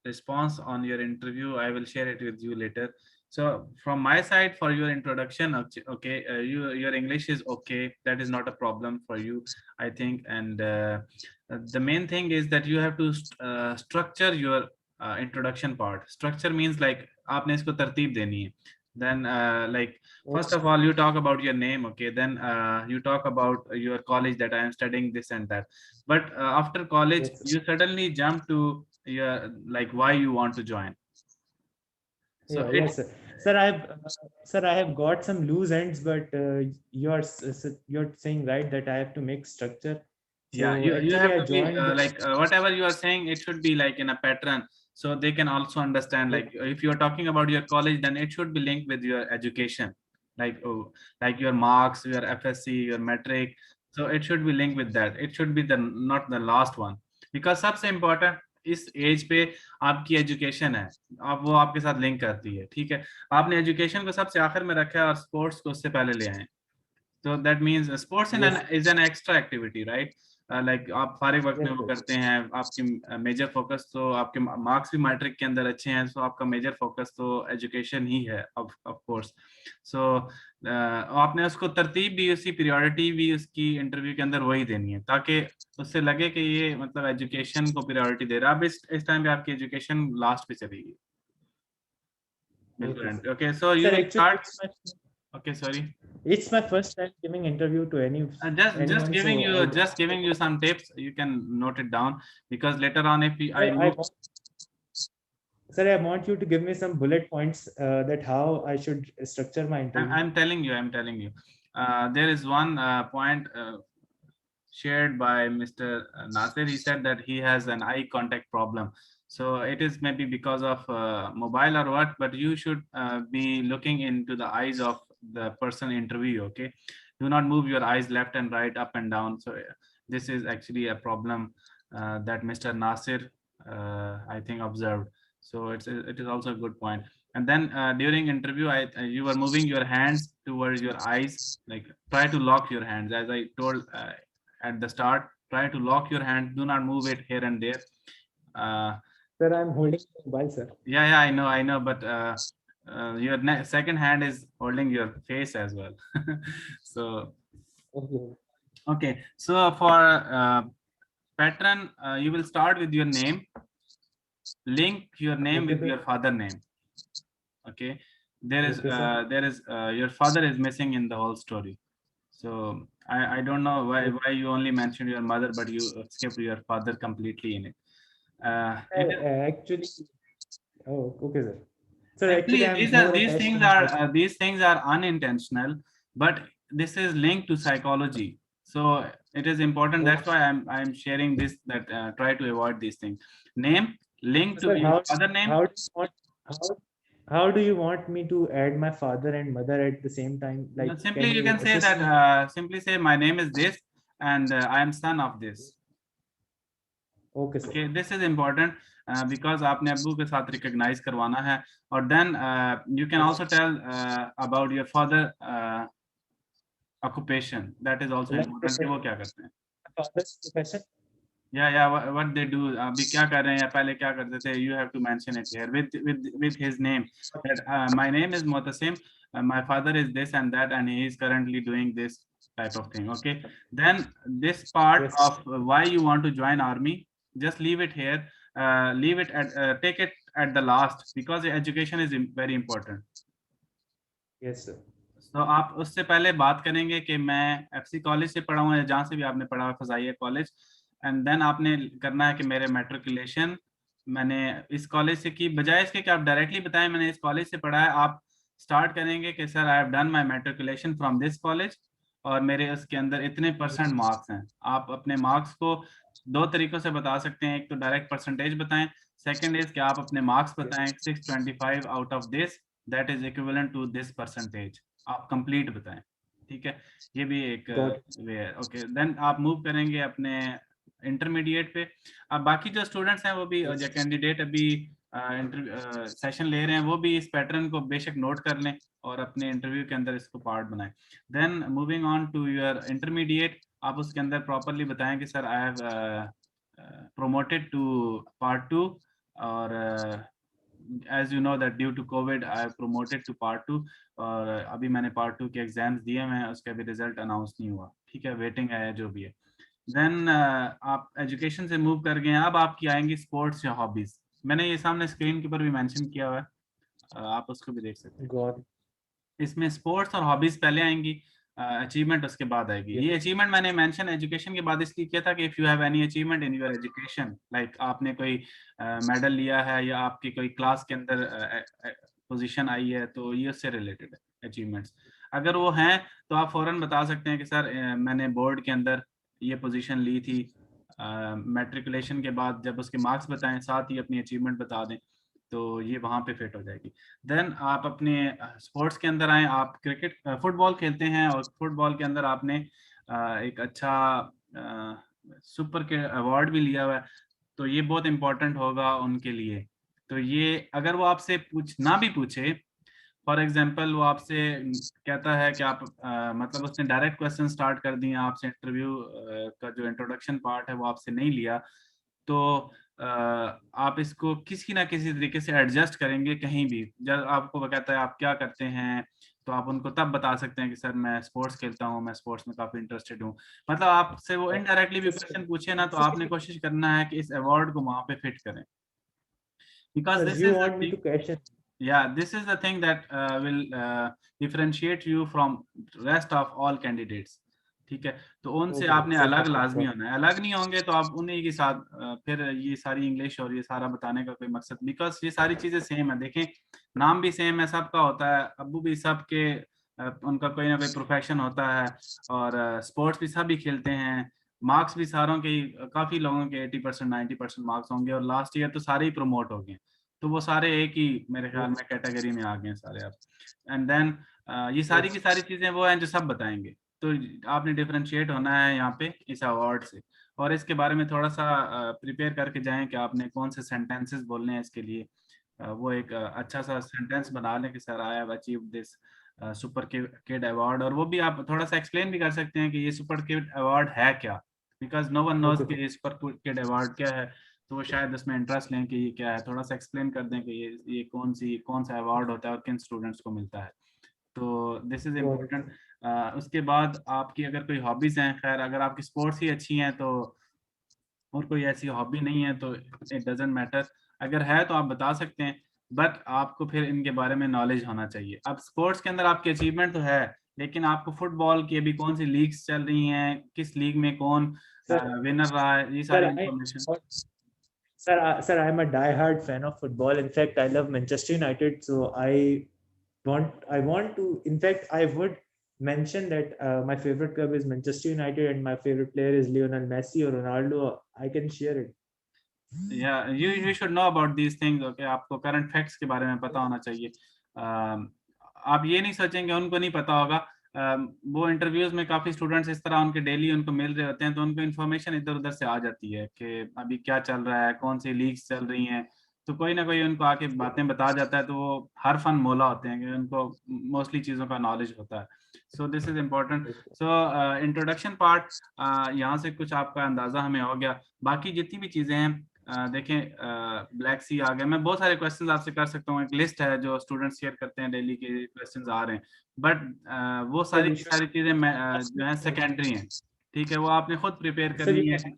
[SPEAKER 1] response on your interview. I will share it with you later. So from my side, for your introduction, okay, your English is okay. That is not a problem for you, I think. And the main thing is that you have to structure your introduction part. Structure means like आपने इसको तरतीब देनी है. Then like first of all you talk about your name, okay, then you talk about your college, that I am studying this and that. But after college,
[SPEAKER 3] Yes,
[SPEAKER 1] you suddenly jump to your like why you want to join. So
[SPEAKER 3] yeah, yes, sir. Sir, I have got some loose ends, but you're saying right that I have to make structure.
[SPEAKER 1] yeah,
[SPEAKER 3] So
[SPEAKER 1] you
[SPEAKER 3] actually,
[SPEAKER 1] have
[SPEAKER 3] I
[SPEAKER 1] to be
[SPEAKER 3] joined.
[SPEAKER 1] like whatever you are saying, it should be like in a pattern, so they can also understand. Like if you are talking about your college, then it should be linked with your education, like like your marks, your FSC, your metric. So it should be linked with that. It should be the not the last one, because सबसे important इस as पे आपकी education है, आप वो आपके साथ link करती है. ठीक है, आपने एजुकेशन को सबसे आखिर में रखा है और स्पोर्ट्स को उससे पहले ले आए. So that means sports is an extra activity, right? Like आप फारिग वक्त में वो करते हैं, आपकी मेजर फोकस तो आपके मार्क्स भी मैट्रिक के अंदर अच्छे हैं, so आपका मेजर फोकस तो एजुकेशन ही है ऑफ कोर्स. सो आपने उसको तरतीब भी, उसकी प्रायोरिटी भी उसकी इंटरव्यू के अंदर वही देनी है ताकि उससे लगे कि ये मतलब एजुकेशन को प्रायोरिटी दे रहा है. अब इस टाइम पे आपकी एजुकेशन लास्ट पे चलेगी. बिल्कुल. Okay, so you will start. Okay, sorry.
[SPEAKER 3] It's my first time giving interview to
[SPEAKER 1] Just
[SPEAKER 3] anyone.
[SPEAKER 1] giving you some tips. You can note it down, because later on if I move.
[SPEAKER 3] Sir, I want you to give me some bullet points that how I should structure my interview.
[SPEAKER 1] I'm telling you. There is one point shared by Mr. Nasir. He said that he has an eye contact problem. So it is maybe because of mobile or what, but you should be looking into the eyes of the person interview. Okay, do not move your eyes left and right, up and down. So this is actually a problem that Mr. Nasir I think observed. So it is also a good point. And then during interview, you were moving your hands towards your eyes. Like try to lock your hands, as I told at the start. Try to lock your hand. Do not move it here and there.
[SPEAKER 3] Sir, I'm holding the mobile, sir.
[SPEAKER 1] Yeah, I know, but your second hand is holding your face as well. So okay, so for pattern, you will start with your name. link your name
[SPEAKER 3] Okay,
[SPEAKER 1] with
[SPEAKER 3] sir.
[SPEAKER 1] your father name. Okay, there is
[SPEAKER 3] Okay, sir.
[SPEAKER 1] your father is missing in the whole story. So I don't know why you only mentioned your mother, but you skipped your father completely in it. It is
[SPEAKER 3] Actually, oh, okay, sir. Sir,
[SPEAKER 1] simply
[SPEAKER 3] actually, I'm more attached to my husband.
[SPEAKER 1] these things are unintentional, but this is linked to psychology. So it is important. That's
[SPEAKER 3] Okay.
[SPEAKER 1] why I'm sharing this, that try to avoid these things. Name linked to
[SPEAKER 3] Sir,
[SPEAKER 1] your father name.
[SPEAKER 3] how do you want how how do you want me to add my father and mother at the same time?
[SPEAKER 1] No,
[SPEAKER 3] Like,
[SPEAKER 1] simply
[SPEAKER 3] can
[SPEAKER 1] you
[SPEAKER 3] you
[SPEAKER 1] can say
[SPEAKER 3] assist
[SPEAKER 1] that
[SPEAKER 3] me?
[SPEAKER 1] simply say my name is this, and I am son of this.
[SPEAKER 3] Okay, sir.
[SPEAKER 1] Okay, this is important because आपने अब्बू के साथ recognize करवाना है. और then you can
[SPEAKER 3] Yes.
[SPEAKER 1] also tell about your father occupation. That is also
[SPEAKER 3] Like
[SPEAKER 1] important कि
[SPEAKER 3] profession,
[SPEAKER 1] वो क्या करते हैं.
[SPEAKER 3] father's profession.
[SPEAKER 1] Yeah, what they do. अभी क्या कर रहे हैं या पहले क्या करते थे. You have to mention it here with his name. That my name is Motasim. My father is this and that, and he is currently doing this type of thing. Okay. Then this part
[SPEAKER 3] Yes.
[SPEAKER 1] of why you want to join army, just leave it here. Leave it at take it at the last because education is very important.
[SPEAKER 3] Yes, sir.
[SPEAKER 1] तो आप उससे पहले बात करेंगे कि मैं FC college से पढ़ा हूँ या जहाँ से भी आपने पढ़ा फजाइया कॉलेज. एंड देन आपने करना है कि मेरे मैट्रिकुलेशन मैंने इस कॉलेज से की, बजाय इसके कि आप डायरेक्टली बताएं मैंने इस कॉलेज से पढ़ा है. आप स्टार्ट करेंगे कि sir I have done my matriculation from this college और मेरे उसके अंदर इतने % मार्क्स हैं. आप अपने मार्क्स को दो तरीकों से बता सकते हैं. एक तो डायरेक्ट परसेंटेज बताएं. सेकंड इज कि आप अपने मार्क्स बताएं 625 out of this that is equivalent to this percentage. आप कंप्लीट बताएं. ठीक है, ये भी एक
[SPEAKER 3] Got it.
[SPEAKER 1] वे है. ओके, देन आप मूव करेंगे अपने इंटरमीडिएट पे. अब बाकी जो स्टूडेंट्स हैं वो भी
[SPEAKER 3] Yes.
[SPEAKER 1] जो कैंडिडेट अभी सेशन ले रहे हैं वो भी इस पैटर्न को बेशक नोट कर लें और अपने इंटरव्यू के अंदर इसको पार्ट बनाएं. Then moving on to your intermediate, आप उसके अंदर प्रॉपरली बताएं कि sir I have promoted to part 2 और as you know that due to COVID I have promoted to part 2 और अभी मैंने part 2 के एग्जाम्स दिए हैं, उसका भी रिजल्ट अनाउंस नहीं हुआ. ठीक है, वेटिंग है जो भी है. देन आप एजुकेशन से मूव कर गए हैं. अब आपकी आएंगी स्पोर्ट्स या हॉबीज. मैंने ये सामने स्क्रीन के ऊपर भी मेंशन किया हुआ है, आप उसको भी देख सकते हैं.
[SPEAKER 3] Got it.
[SPEAKER 1] इसमें स्पोर्ट्स और हॉबीज पहले आएंगी, अचीवमेंट उसके बाद आएगी.
[SPEAKER 3] Yes.
[SPEAKER 1] ये अचीवमेंट मैंने मेंशन एजुकेशन के बाद इसलिए किया था कि if you have any achievement in your education, like आपने कोई मेडल लिया है या आपकी कोई क्लास के अंदर पोजीशन आई है, तो ये उससे रिलेटेड है अचीवमेंट्स. अगर वो हैं तो आप फौरन बता सकते हैं कि सर मैंने बोर्ड के अंदर ये पोजीशन ली थी. मैट्रिकुलेशन के बाद जब उसके मार्क्स बताएं साथ ही अपनी अचीवमेंट बता दें तो ये वहाँ पे फिट हो जाएगी. देन आप अपने स्पोर्ट्स के अंदर आए. आप क्रिकेट फुटबॉल खेलते हैं और फुटबॉल के अंदर आपने एक अच्छा सुपर के अवार्ड भी लिया हुआ है, तो ये बहुत इंपॉर्टेंट होगा उनके लिए. तो ये अगर वो आपसे ना भी पूछे, फॉर एग्जांपल वो आपसे कहता है कि आप मतलब उसने डायरेक्ट क्वेश्चन स्टार्ट कर दिए आपसे, इंटरव्यू का जो इंट्रोडक्शन पार्ट है वो आपसे नहीं लिया, तो आप इसको किसी ना किसी तरीके से एडजस्ट करेंगे. कहीं भी जब आपको वो कहता है आप क्या करते हैं, तो आप उनको तब बता सकते हैं कि सर मैं स्पोर्ट्स खेलता हूँ, मैं स्पोर्ट्स में काफी इंटरेस्टेड हूँ. मतलब आपसे वो इनडायरेक्टली भी क्वेश्चन पूछे ना, तो आपने कोशिश करना है कि इस अवार्ड को वहां पे फिट करें. Because
[SPEAKER 3] Sir,
[SPEAKER 1] this
[SPEAKER 3] you
[SPEAKER 1] is the
[SPEAKER 3] want me
[SPEAKER 1] thing.
[SPEAKER 3] to question?
[SPEAKER 1] Yeah, this is the thing that will differentiate you from rest of all candidates. ठीक है, तो उनसे
[SPEAKER 3] Okay,
[SPEAKER 1] आपने
[SPEAKER 3] sir.
[SPEAKER 1] अलग
[SPEAKER 3] Got
[SPEAKER 1] लाजमी
[SPEAKER 3] it.
[SPEAKER 1] होना है. अलग नहीं होंगे तो आप उन्हीं के साथ फिर ये सारी इंग्लिश और ये सारा बताने का कोई मकसद, बिकॉज ये सारी चीजें सेम है. देखें, नाम भी सेम है, सबका होता है. अब्बू भी सबके उनका कोई ना कोई प्रोफेशन होता है और स्पोर्ट्स भी सभी खेलते हैं. मार्क्स भी सारों के काफी लोगों के 80% 90% मार्क्स होंगे और लास्ट ईयर तो सारे ही प्रमोट हो गए, तो वो सारे एक ही मेरे ख्याल में कैटेगरी में आ गए सारे आप. एंड देन ये सारी की सारी चीजें वो हैं जो सब बताएंगे. तो आपने डिफरेंशिएट होना है यहाँ पे इस अवार्ड से, और इसके बारे में थोड़ा सा प्रिपेयर करके जाएं कि आपने कौन से सेंटेंसेस बोलने हैं इसके लिए. वो एक अच्छा सा सेंटेंस बना लें कि sir I have achieved this super kid award, और वो भी आप थोड़ा सा एक्सप्लेन भी कर सकते हैं कि ये सुपर किड अवार्ड है क्या, बिकॉज नो वन नोज कि ये सुपर किड अवार्ड क्या है. तो वो शायद उसमें इंटरेस्ट लें कि ये क्या है, थोड़ा सा एक्सप्लेन कर दें कि ये कौन सा अवार्ड होता है और किन स्टूडेंट्स को मिलता है. तो this is
[SPEAKER 3] Got it.
[SPEAKER 1] Important. उसके बाद आपकी अगर कोई हॉबीज हैं, खैर अगर आपकी स्पोर्ट्स ही अच्छी हैं तो, और कोई ऐसी हॉबी नहीं है तो इट डजंट मैटर. अगर है तो आप बता सकते हैं, बट आपको फिर इनके बारे में नॉलेज होना चाहिए। अब स्पोर्ट्स के अंदर आपकी अचीवमेंट तो है, लेकिन आपको फुटबॉल की अभी कौन सी लीग्स चल रही हैं, किस लीग में कौन
[SPEAKER 3] Sir,
[SPEAKER 1] विनर रहा है, ये
[SPEAKER 3] sir,
[SPEAKER 1] सारी information.
[SPEAKER 3] sir, I am a die-hard fan of football. In fact, I love Manchester United, so I want to. In fact, I would mention that my favorite club is Manchester United, and my favorite player is Lionel Messi or Ronaldo. I can share it.
[SPEAKER 1] या you should know about these things, okay. आपको current facts के बारे में पता होना चाहिए। आप ये नहीं सोचेंगे उनको नहीं पता होगा। वो इंटरव्यूज में काफी स्टूडेंट्स इस तरह उनके डेली उनको मिल रहे होते हैं, तो उनको इन्फॉर्मेशन इधर उधर से आ जाती है कि अभी क्या चल रहा है, कौन सी लीग्स चल रही हैं, तो कोई ना कोई उनको आके बातें बता जाता है, तो वो हर फन मोला होते हैं कि उनको मोस्टली चीज़ों का नॉलेज होता है। सो this is important. So introduction part यहाँ से कुछ आपका अंदाजा हमें हो गया। बाकी जितनी भी चीज़ें हैं देखें, ब्लैक सी आ गया, मैं बहुत सारे क्वेश्चंस आपसे कर सकता हूँ, एक लिस्ट है जो स्टूडेंट्स शेयर करते हैं, डेली के क्वेश्चंस आ रहे हैं, बट वो
[SPEAKER 3] Sir,
[SPEAKER 1] सारी
[SPEAKER 3] we
[SPEAKER 1] की
[SPEAKER 3] should
[SPEAKER 1] सारी चीजें
[SPEAKER 3] ask
[SPEAKER 1] जो है सेकेंडरी हैं, ठीक है, वो आपने खुद प्रिपेयर
[SPEAKER 3] Sir, we
[SPEAKER 1] करनी है।
[SPEAKER 3] can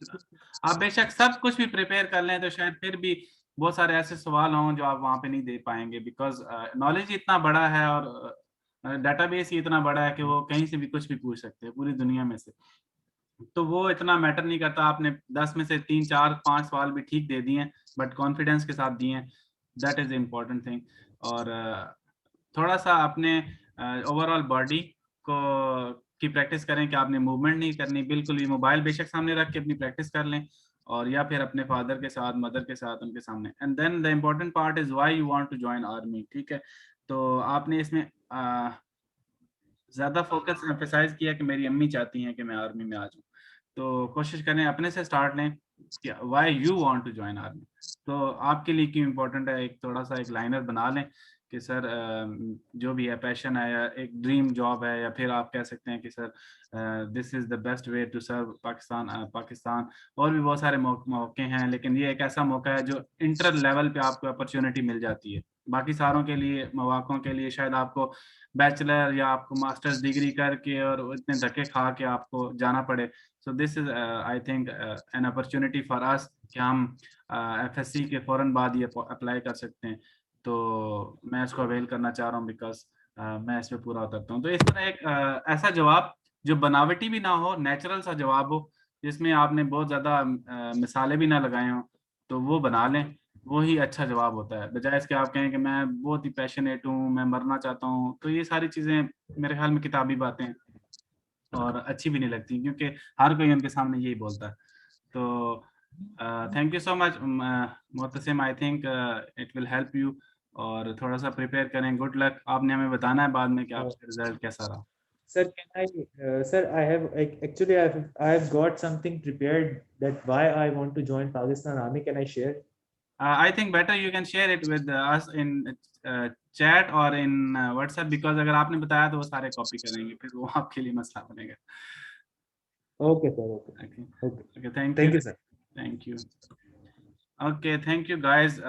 [SPEAKER 1] आप बेशक सब कुछ भी प्रिपेयर कर लें तो शायद फिर भी बहुत सारे ऐसे सवाल हों जो आप वहाँ पे नहीं दे पाएंगे, बिकॉज नॉलेज इतना बड़ा है और डाटाबेस ही इतना बड़ा है कि वो कहीं से भी कुछ भी पूछ सकते हैं पूरी दुनिया में से। तो वो इतना मैटर नहीं करता, आपने 10 में से 3 4 5 सवाल भी ठीक दे दिए बट कॉन्फिडेंस के साथ दिए, दैट इज इम्पोर्टेंट थिंग। और थोड़ा सा अपने ओवरऑल बॉडी को की प्रैक्टिस करें कि आपने मूवमेंट नहीं करनी बिल्कुल भी, मोबाइल बेशक सामने रख के अपनी प्रैक्टिस कर लें, और या फिर अपने फादर के साथ मदर के साथ उनके सामने। And then the important part is why you want to join army, ठीक है। तो आपने इसमें ज्यादा फोकस एम्फेसाइज किया कि मेरी अम्मी चाहती हैं कि मैं आर्मी में आ जाऊं, तो कोशिश करें अपने से स्टार्ट लें कि why you want to join army. तो आपके लिए क्यों इम्पोर्टेंट है, एक थोड़ा सा एक लाइनर बना लें कि सर जो भी है पैशन है या एक ड्रीम जॉब है, या फिर आप कह सकते हैं कि sir this is the best way to serve Pakistan. और भी बहुत सारे मौके हैं, लेकिन ये एक ऐसा मौका है जो इंटर लेवल पे आपको अपॉर्चुनिटी मिल जाती है। बाकी सारों के लिए मौकों के लिए शायद आपको बैचलर या आपको मास्टर्स डिग्री करके और इतने धक्के खा के आपको जाना पड़े। सो this is I think an opportunity for us कि हम एफएससी के फौरन बाद ये अप्लाई कर सकते हैं। तो मैं इसको अवेल करना चाह रहा हूँ बिकॉज मैं इसमें पूरा उतरता हूँ। तो इस तरह एक ऐसा जवाब जो बनावटी भी ना हो, नेचुरल सा जवाब हो, जिसमें आपने बहुत ज़्यादा मिसालें भी ना लगाए हों, तो वो बना लें, वो ही अच्छा जवाब होता है, बजाय इसके आप कहें कि मैं बहुत ही पैशनेट हूँ, मैं मरना चाहता हूँ। तो ये सारी चीज़ें मेरे ख्याल में किताबी बातें हैं और अच्छी भी नहीं लगती, क्योंकि हर कोई उनके सामने यही बोलता है। तो thank you so much Mohtasim, I think it will help you, और थोड़ा सा प्रिपेयर करें। Good luck. आपने हमें बताना है बाद में कि आपका रिजल्ट कैसा रहा।
[SPEAKER 3] Sir, sir, I have got something prepared that why I want to join Pakistan Army. Can I share?
[SPEAKER 1] I think better you can share it with us in chat or in WhatsApp, because अगर आपने बताया तो वो सारे copy करेंगे, फिर वो आपके लिए मसला बनेगा।
[SPEAKER 3] Okay, sir. Okay.
[SPEAKER 1] Okay.
[SPEAKER 3] Okay.
[SPEAKER 1] Okay, thank
[SPEAKER 3] Thank
[SPEAKER 1] you.
[SPEAKER 3] you, sir.
[SPEAKER 1] Thank you. Okay, thank you guys.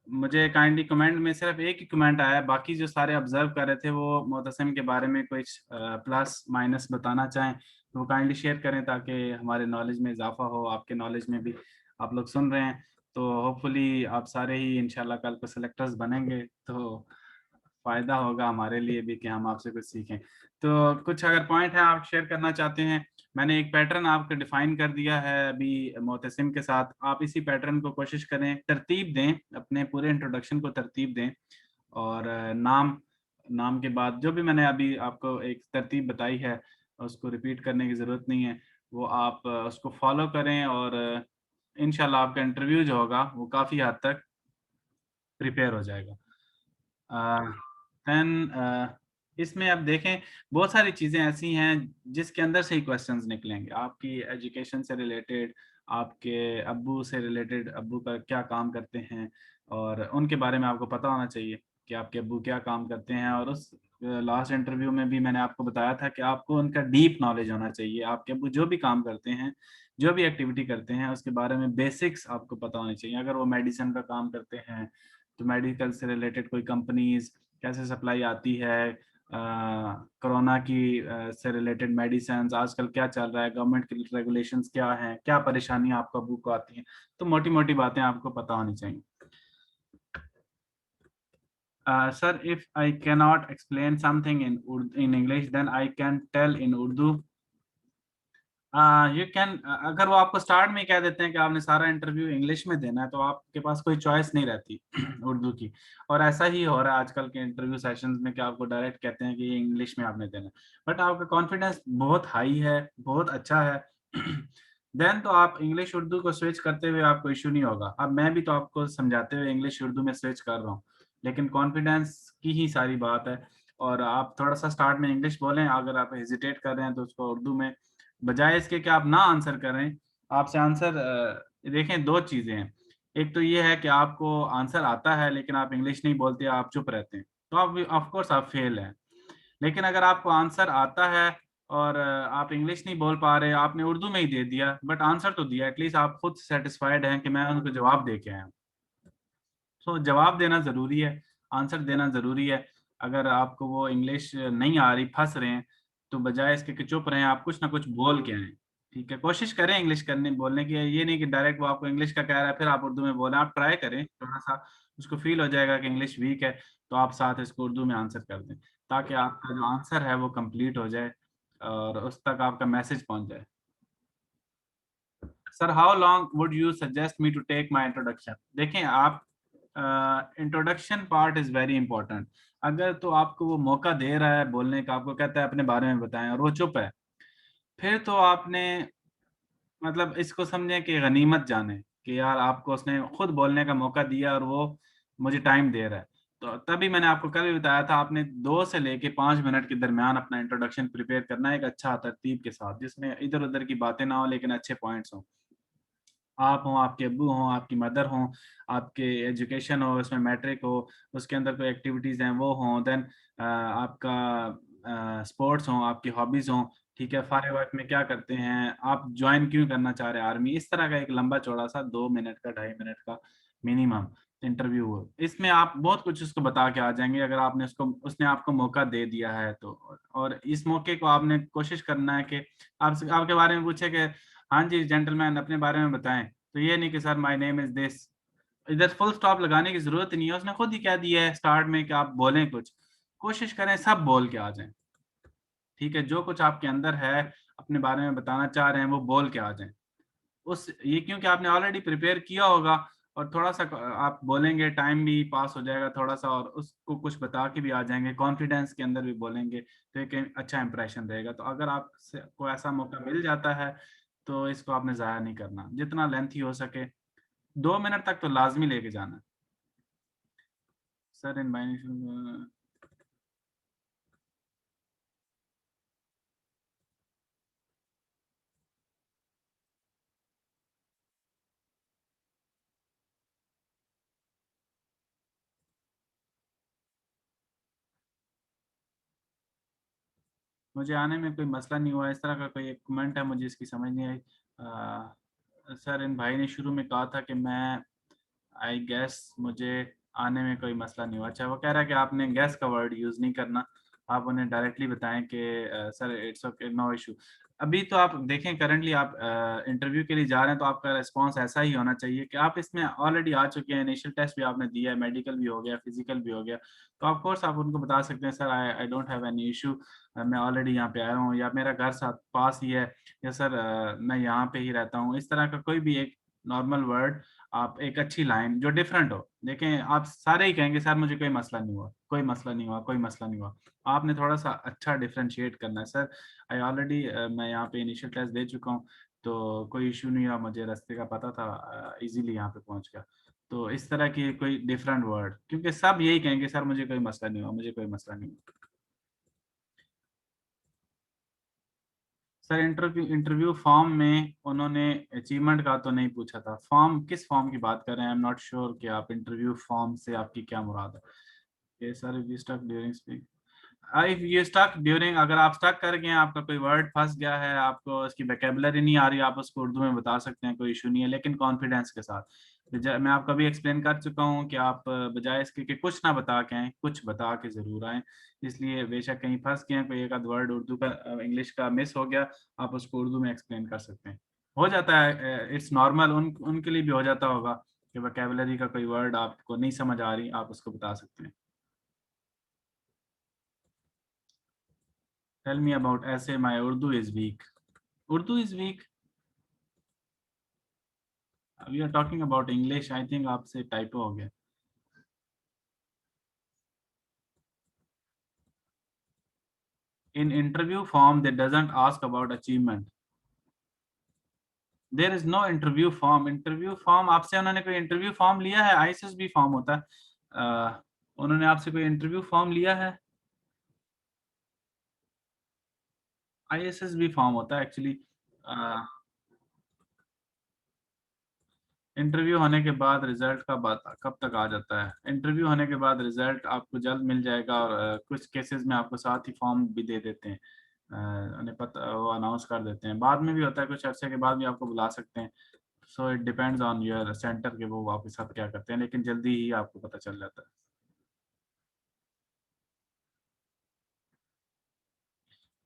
[SPEAKER 1] मुझे काइंडली कमेंट में सिर्फ एक ही कमेंट आया, बाकी जो सारे ऑब्जर्व कर रहे थे वो मोतसिम के बारे में कुछ प्लस माइनस बताना चाहें तो वो काइंडली शेयर करें, ताकि हमारे नॉलेज में इजाफा हो, आपके नॉलेज में भी। आप लोग सुन रहे हैं तो होपफुली आप सारे ही इंशाल्लाह कल को सेलेक्टर्स बनेंगे, तो फायदा होगा हमारे लिए भी कि हम आपसे कुछ सीखें। तो कुछ अगर पॉइंट है आप शेयर करना चाहते हैं, मैंने एक पैटर्न आपको डिफाइन कर दिया है अभी मोतसिम के साथ, आप इसी पैटर्न को कोशिश करें, तरतीब दें, अपने पूरे इंट्रोडक्शन को तरतीब दें, और नाम के बाद जो भी मैंने अभी आपको एक तरतीब बताई है उसको रिपीट करने की ज़रूरत नहीं है, वो आप उसको फॉलो करें, और इंशाल्लाह आपका इंटरव्यू जो होगा वो काफ़ी हद तक प्रिपेयर हो जाएगा। देन इसमें आप देखें बहुत सारी चीज़ें ऐसी हैं जिसके अंदर से ही क्वेश्चंस निकलेंगे, आपकी एजुकेशन से रिलेटेड, आपके अब्बू से रिलेटेड, अब्बू का क्या काम करते हैं, और उनके बारे में आपको पता होना चाहिए कि आपके अब्बू क्या काम करते हैं। और उस लास्ट इंटरव्यू में भी मैंने आपको बताया था कि आपको उनका डीप नॉलेज होना चाहिए, आपके अब्बू जो भी काम करते हैं, जो भी एक्टिविटी करते हैं, उसके बारे में बेसिक्स आपको पता होनी चाहिए। अगर वो मेडिसिन का काम करते हैं तो मेडिकल से रिलेटेड कोई कंपनीज कैसे सप्लाई आती है, कोरोना की से रिलेटेड मेडिसिन आजकल क्या चल रहा है, गवर्नमेंट के रेगुलेशंस क्या हैं, क्या परेशानियां आपको अबू को आती हैं, तो मोटी मोटी बातें आपको पता होनी चाहिए। Sir, if I cannot explain something in English, then I can tell in Urdu. You can, अगर वो आपको स्टार्ट में कह देते हैं कि आपने सारा इंटरव्यू इंग्लिश में देना है, तो आपके पास कोई चॉइस नहीं रहती उर्दू की। और ऐसा ही हो रहा है आजकल के इंटरव्यू सेशंस में कि आपको डायरेक्ट कहते हैं कि ये इंग्लिश में आपने देना है, बट आपका कॉन्फिडेंस बहुत हाई है, बहुत अच्छा है देन तो आप इंग्लिश उर्दू को स्विच करते हुए आपको इशू नहीं होगा। अब मैं भी तो आपको समझाते हुए इंग्लिश उर्दू में स्विच कर रहा हूँ, लेकिन कॉन्फिडेंस की ही सारी बात है। और आप थोड़ा सा स्टार्ट में इंग्लिश बोलें, अगर आप हेजिटेट कर रहे हैं तो उसको उर्दू में, बजाय इसके कि आप ना आंसर करें, आपसे आंसर देखें, दो चीजें हैं। एक तो ये है कि आपको आंसर आता है लेकिन आप इंग्लिश नहीं बोलते, आप चुप रहते हैं, तो आप ऑफ कोर्स आप फेल हैं। लेकिन अगर आपको आंसर आता है और आप इंग्लिश नहीं बोल पा रहे, आपने उर्दू में ही दे दिया बट आंसर तो दिया, एटलीस्ट आप खुद सेटिस्फाइड हैं कि मैं उनको जवाब दे के आया हूँ। तो जवाब देना जरूरी है, आंसर देना जरूरी है। अगर आपको वो इंग्लिश नहीं आ रही, फंस रहे हैं, तो बजाय इसके कि चुप रहें, आप कुछ ना कुछ बोल के आए। ठीक है, कोशिश करें इंग्लिश करने बोलने की, ये नहीं कि डायरेक्ट वो आपको इंग्लिश का कह रहा है फिर आप उर्दू में बोलें। आप ट्राई करें, थोड़ा सा उसको फील हो जाएगा कि इंग्लिश वीक है, तो आप साथ इसको उर्दू में आंसर कर दें, ताकि आपका जो आंसर है वो कंप्लीट हो जाए और उस तक आपका मैसेज पहुंच जाए। Sir, how long would you suggest me to take my introduction? देखें आप, introduction part is very important. अगर तो आपको वो मौका दे रहा है बोलने का, आपको कहता है अपने बारे में बताएं और वो चुप है, फिर तो आपने मतलब इसको समझें कि गनीमत जाने कि यार आपको उसने खुद बोलने का मौका दिया और वो मुझे टाइम दे रहा है। तो तभी मैंने आपको कल भी बताया था, आपने 2 से लेके 5 मिनट के दरमियान अपना इंट्रोडक्शन प्रिपेयर करना है, एक अच्छा तरतीब के साथ, जिसमें इधर उधर की बातें ना हो लेकिन अच्छे पॉइंट्स हों। आप हों, आपके अब्बू हों, आपकी मदर हों, आपके एजुकेशन हो, उसमें मैट्रिक हो, उसके अंदर कोई एक्टिविटीज़ हैं वो हों, देन आपका स्पोर्ट्स हों, आपकी हॉबीज़ हों। ठीक है, फारे वक्त में क्या करते हैं, आप ज्वाइन क्यों करना चाह रहे हैं आर्मी, इस तरह का एक लंबा चौड़ा सा 2 मिनट का 2.5 मिनट का मिनिमम इंटरव्यू हो। इसमें आप बहुत कुछ उसको बता के आ जाएंगे, अगर आपने उसने आपको मौका दे दिया है तो। और इस मौके को आपने कोशिश करना है कि आपसे आपके बारे में पूछे कि हाँ जी जेंटलमैन अपने बारे में बताएं, तो ये नहीं कि sir my name is this, इधर फुल स्टॉप लगाने की जरूरत ही नहीं है, उसने खुद ही कह दिया है स्टार्ट में कि आप बोलें कुछ। कोशिश करें सब बोल के आ जाएं। ठीक है, जो कुछ आपके अंदर है, अपने बारे में बताना चाह रहे हैं, वो बोल के आ जाएं। उस ये क्योंकि आपने ऑलरेडी प्रिपेयर किया होगा, और थोड़ा सा आप बोलेंगे, टाइम भी पास हो जाएगा थोड़ा सा, और उसको कुछ बता के भी आ जाएंगे, कॉन्फिडेंस के अंदर भी बोलेंगे, तो एक अच्छा इंप्रेशन रहेगा। तो अगर आपको ऐसा मौका मिल जाता है तो इसको आपने ज़ाया नहीं करना, जितना लेंथी हो सके 2 मिनट तक तो लाजमी लेके जाना। सर इन मुझे आने में कोई मसला नहीं हुआ, इस तरह का कोई एक कमेंट है, मुझे इसकी समझ नहीं आई। सर इन भाई ने शुरू में कहा था कि मैं, आई गेस मुझे आने में कोई मसला नहीं हुआ। अच्छा, वो कह रहा है कि आपने गैस का वर्ड यूज़ नहीं करना, आप उन्हें डायरेक्टली बताएं कि sir it's okay, no issue. अभी तो आप देखें करंटली आप इंटरव्यू के लिए जा रहे हैं, तो आपका रिस्पांस ऐसा ही होना चाहिए कि आप इसमें ऑलरेडी आ चुके हैं, इनिशियल टेस्ट भी आपने दिया है, मेडिकल भी हो गया, फिजिकल भी हो गया, तो ऑफ कोर्स आप उनको बता सकते हैं sir I don't have any issue, मैं ऑलरेडी यहाँ पे आया हूँ, या मेरा घर साथ पास ही है, या सर मैं यहाँ पे ही रहता हूँ। इस तरह का कोई भी एक नॉर्मल वर्ड, आप एक अच्छी लाइन जो डिफरेंट हो। देखें आप सारे ही कहेंगे सर मुझे कोई मसला नहीं हुआ, कोई मसला नहीं हुआ, कोई मसला नहीं हुआ। आपने थोड़ा सा अच्छा डिफरेंशिएट करना है, सर आई ऑलरेडी मैं यहाँ पे इनिशियल टेस्ट दे चुका हूँ, तो कोई इशू नहीं हुआ, मुझे रास्ते का पता था, इजीली यहाँ पे पहुँच गया। तो इस तरह की कोई डिफरेंट वर्ड, क्योंकि सब यही कहेंगे सर मुझे कोई मसला नहीं हुआ, मुझे कोई मसला नहीं हुआ। सर इंटरव्यू इंटरव्यू फॉर्म में उन्होंने अचीवमेंट का तो नहीं पूछा था, फॉर्म किस फॉर्म की बात कर रहे हैं, आई एम नॉट श्योर कि आप इंटरव्यू फॉर्म से आपकी क्या मुराद है। ये sir we stuck during speak, if you stuck during, अगर आप स्टक कर गए हैं, आपका कोई वर्ड फंस गया है, आपको उसकी वोकैबुलरी नहीं आ रही, आप उसको उर्दू में बता सकते हैं, कोई इशू नहीं है, लेकिन कॉन्फिडेंस के साथ। मैं आपको अभी एक्सप्लेन कर चुका हूँ कि आप बजाय इसके कि कुछ ना बता के आए, कुछ बता के जरूर आए। इसलिए बेशक कहीं फंस गए हैं, कोई एक आध वर्ड उर्दू का इंग्लिश का मिस हो गया, आप उसको उर्दू में एक्सप्लेन कर सकते हैं, हो जाता है, इट्स नॉर्मल, उनके लिए भी हो जाता होगा कि वोकैबुलरी का कोई वर्ड आपको नहीं समझ आ रही, आप उसको बता सकते हैं। Tell me about essay. My Urdu is weak. Urdu is weak. We are talking about English. I think आपसे typo हो गया. In interview form, they doesn't ask about achievement. There is no interview form. Interview form आपसे उन्होंने कोई interview form लिया है? ISSB form होता है. उन्होंने आपसे कोई interview form लिया है? ISSB form होता है actually. इंटरव्यू होने के बाद रिजल्ट कब तक आ जाता है? इंटरव्यू होने के बाद रिजल्ट आपको जल्द मिल जाएगा और कुछ केसेस में आपको साथ ही फॉर्म भी दे देते हैं. उन्हें पता, वो अनाउंस कर देते हैं. बाद में भी होता है, कुछ अरसे के बाद भी आपको बुला सकते हैं. So it depends on your centre के वो आपके साथ क्या करते हैं, लेकिन जल्दी ही आपको पता चल जाता है.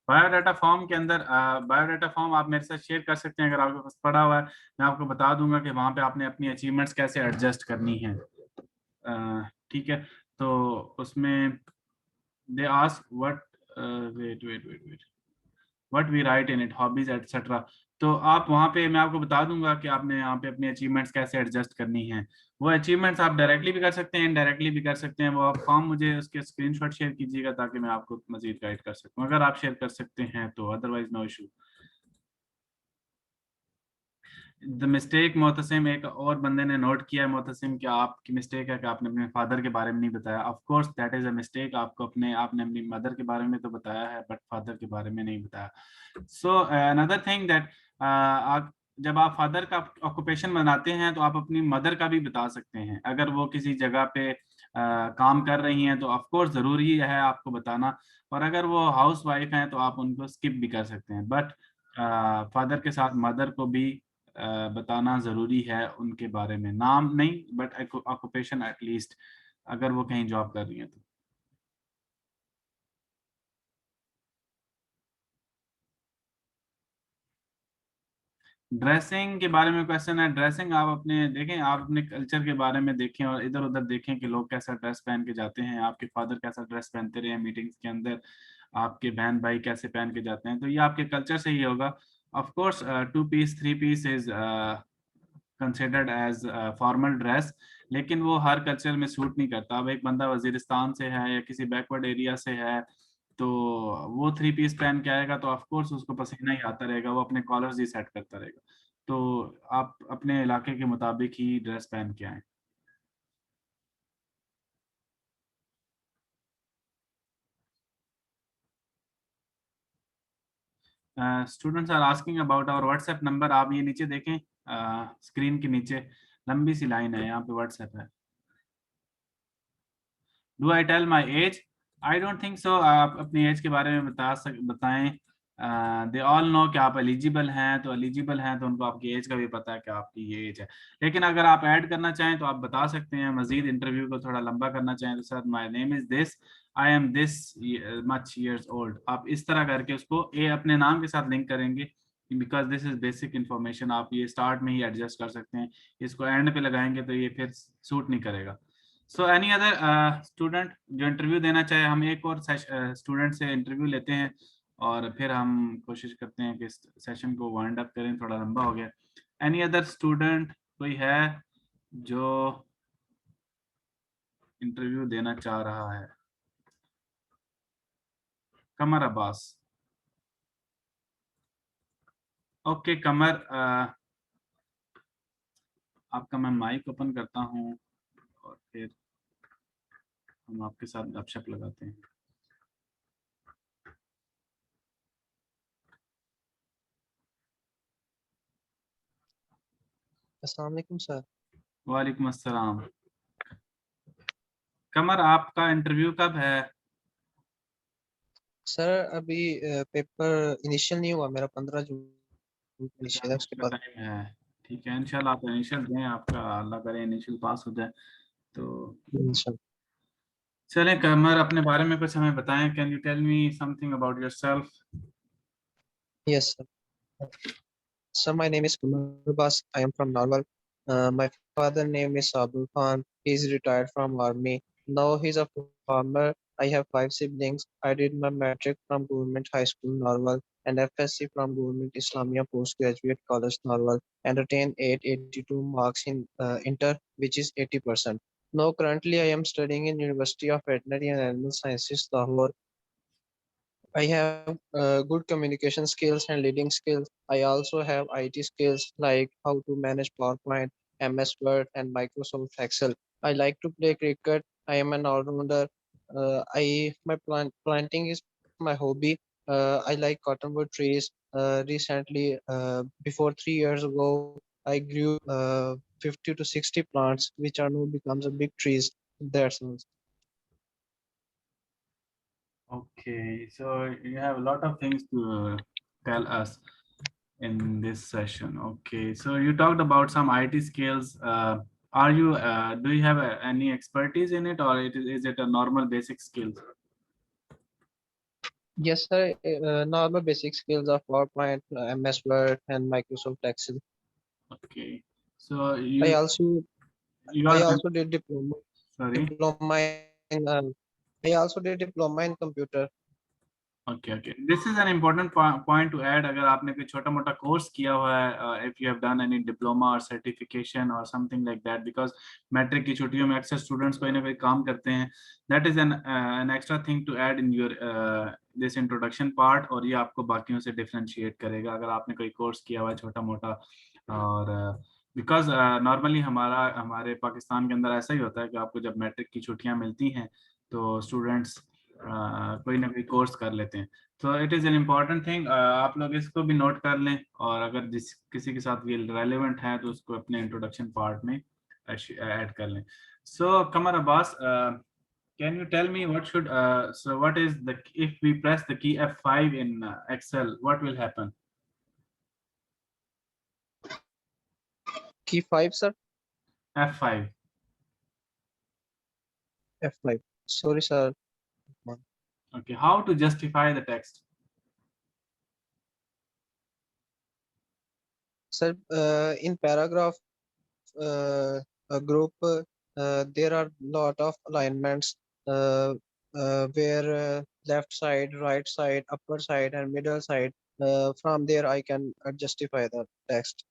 [SPEAKER 1] बायोडाटा फॉर्म के अंदर बायोडाटा फॉर्म आप मेरे साथ शेयर कर सकते हैं अगर आपके पास पड़ा हुआ है. मैं आपको बता दूंगा कि वहाँ पे आपने अपनी अचीवमेंट्स कैसे एडजस्ट करनी है. ठीक है, तो उसमें they ask what wait what we write in it, hobbies etcetera. तो आप वहाँ पे, मैं आपको बता दूंगा कि आपने यहाँ पे अपनी अचीवमेंट्स कैसे एडजस्ट करनी है. वो अचीवमेंट्स आप डायरेक्टली भी कर सकते हैं, इनडायरेक्टली भी कर सकते हैं. वो आप फॉर्म मुझे उसके स्क्रीनशॉट शेयर कीजिएगा ताकि मैं आपको मजीद गाइड कर सकूँ, अगर आप शेयर कर सकते हैं तो. Otherwise no issue. The mistake Mohtasim, एक और बंदे ने नोट किया है मोहतसिम कि आपकी मिस्टेक है कि आपने अपने फादर के बारे में नहीं बताया. Of course that is a mistake. आपको आपने अपनी मदर के बारे में तो बताया है बट फादर के बारे में नहीं बताया. सो अनदर थिंग दैट, जब आप फादर का ऑक्यूपेशन बनाते हैं तो आप अपनी मदर का भी बता सकते हैं. अगर वो किसी जगह पे काम कर रही हैं तो ऑफ कोर्स ज़रूरी है आपको बताना. और अगर वो हाउस वाइफ हैं तो आप उनको स्किप भी कर सकते हैं. बट फादर के साथ मदर को भी बताना ज़रूरी है, उनके बारे में. नाम नहीं बट ऑक्यूपेशन एटलीस्ट, अगर वो कहीं जॉब कर रही हैं तो. ड्रेसिंग के बारे में क्वेश्चन है. ड्रेसिंग आप अपने देखें, आप अपने कल्चर के बारे में देखें और इधर उधर देखें कि लोग कैसा ड्रेस पहन के जाते हैं. आपके फादर कैसा ड्रेस पहनते रहे हैं मीटिंग्स के अंदर, आपके बहन भाई कैसे पहन के जाते हैं, तो ये आपके कल्चर से ही होगा. Of course 2 piece 3 piece is considered as formal dress, लेकिन वो हर कल्चर में सूट नहीं करता. अब एक बंदा वजीरिस्तान से है या किसी बैकवर्ड एरिया से है तो वो 3 पीस पहन के आएगा तो ऑफ कोर्स उसको पसीना ही आता रहेगा, वो अपने कॉलर्स ही सेट करता रहेगा. तो आप अपने इलाके के मुताबिक ही ड्रेस पहन के आए. Students are asking about our WhatsApp number. आप ये नीचे देखें, स्क्रीन के नीचे लंबी सी लाइन है, यहाँ पे व्हाट्सएप है. Do I tell my age? I don't think so. आप अपनी एज के बारे में बताएं. दे ऑल नो कि आप एलिजिबल हैं, तो एलिजिबल हैं तो उनको आपकी एज का भी पता है कि आपकी ये एज है. लेकिन अगर आप ऐड करना चाहें तो आप बता सकते हैं. मजीद इंटरव्यू को थोड़ा लंबा करना चाहें तो sir my name is this, I am this much years old. आप इस तरह करके उसको अपने नाम के साथ लिंक करेंगे because this is basic information. आप ये स्टार्ट में ही एडजस्ट कर सकते हैं, इसको एंड पे लगाएंगे तो ये फिर सूट नहीं करेगा. सो एनी अदर स्टूडेंट जो इंटरव्यू देना चाहे, हम एक और स्टूडेंट से इंटरव्यू लेते हैं और फिर हम कोशिश करते हैं कि सेशन को वाइंड अप करें, थोड़ा लंबा हो गया. एनी अदर स्टूडेंट कोई है जो इंटरव्यू देना चाह रहा है? कमर अब्बास. ओके कमर, आपका मैं माइक ओपन करता हूँ और फिर हम आपके साथ गपशप लगाते हैं.
[SPEAKER 4] अस्सलाम वालेकुम सर.
[SPEAKER 1] वालेकुम अस्सलाम. कमर, आपका इंटरव्यू कब है?
[SPEAKER 4] सर अभी पेपर इनिशियल नहीं हुआ मेरा, 15 जून इनिशियल है, उसके बाद.
[SPEAKER 1] टाइम है. ठीक है, इंशाल्लाह आप इनिशियल दें, आपका अल्लाह करे इनिशियल पास हो जाए तो.
[SPEAKER 4] इंशाल्लाह.
[SPEAKER 1] चलें कमर, अपने बारे में कुछ हमें बताएं. Can you tell me something about yourself?
[SPEAKER 4] Yes sir. Sir, my name is Kumar Abbas. I am from Narwal. My father name is Abdul Khan. He is retired from army. Now he is a farmer I have 5 siblings. I did my matric from Government High School Norwal and FSC from Government Islamia Postgraduate College Norwal and attained 882 marks in inter, which is 80%. Now currently I am studying in University of Veterinary and Animal Sciences, Lahore. I have good communication skills and leading skills. I also have IT skills like how to manage PowerPoint, MS Word, and Microsoft Excel. I like to play cricket. I am an all-rounder. I my planting is my hobby. I like cottonwood trees. Recently, before 3 years ago, I grew 50 to 60 plants, which are now becomes a big trees. That's all.
[SPEAKER 1] Okay, so you have a lot of things to tell us in this session. Okay, so you talked about some IT skills. Do you have any expertise in it, or is it a normal basic skills?
[SPEAKER 4] Yes, sir. Normal basic skills of PowerPoint, MS Word, and Microsoft Excel.
[SPEAKER 1] Okay, so
[SPEAKER 4] I
[SPEAKER 1] you
[SPEAKER 4] also
[SPEAKER 1] you
[SPEAKER 4] I
[SPEAKER 1] are
[SPEAKER 4] also did
[SPEAKER 1] sorry.
[SPEAKER 4] I also did diploma in computer.
[SPEAKER 1] Okay, okay. This is an important point to add. अगर आपने कोई छोटा मोटा course किया हुआ है, if you have done any diploma or certification or something like that, because matric की छुट्टियों में अक्सर स्टूडेंट्स कोई ना कोई काम करते हैं. That is an extra thing to add in your this introduction part, और ये आपको बाकियों से differentiate करेगा अगर आपने कोई कोर्स किया हुआ है छोटा मोटा. और बिकॉज नॉर्मली हमारे पाकिस्तान के अंदर ऐसा ही होता है कि आपको जब मैट्रिक की छुट्टियां मिलती हैं तो स्टूडेंट्स कोई ना कोई कोर्स कर लेते हैं. तो it is an important thing. आप लोग इसको भी नोट कर लें, और अगर जिस किसी के साथ ये रेलेवेंट है तो उसको अपने इंट्रोडक्शन पार्ट में ऐड कर लें. सो कमर Abbas, can you tell me what is the, if we press the key F5 in Excel, what will happen?
[SPEAKER 4] Key 5, sir.
[SPEAKER 1] F5.
[SPEAKER 4] F5. Sorry, sir.
[SPEAKER 1] Okay, how to justify the text?
[SPEAKER 4] Sir, in paragraph a group, there are lot of alignments where left side, right side, upper side, and middle side. From there, I can justify the text.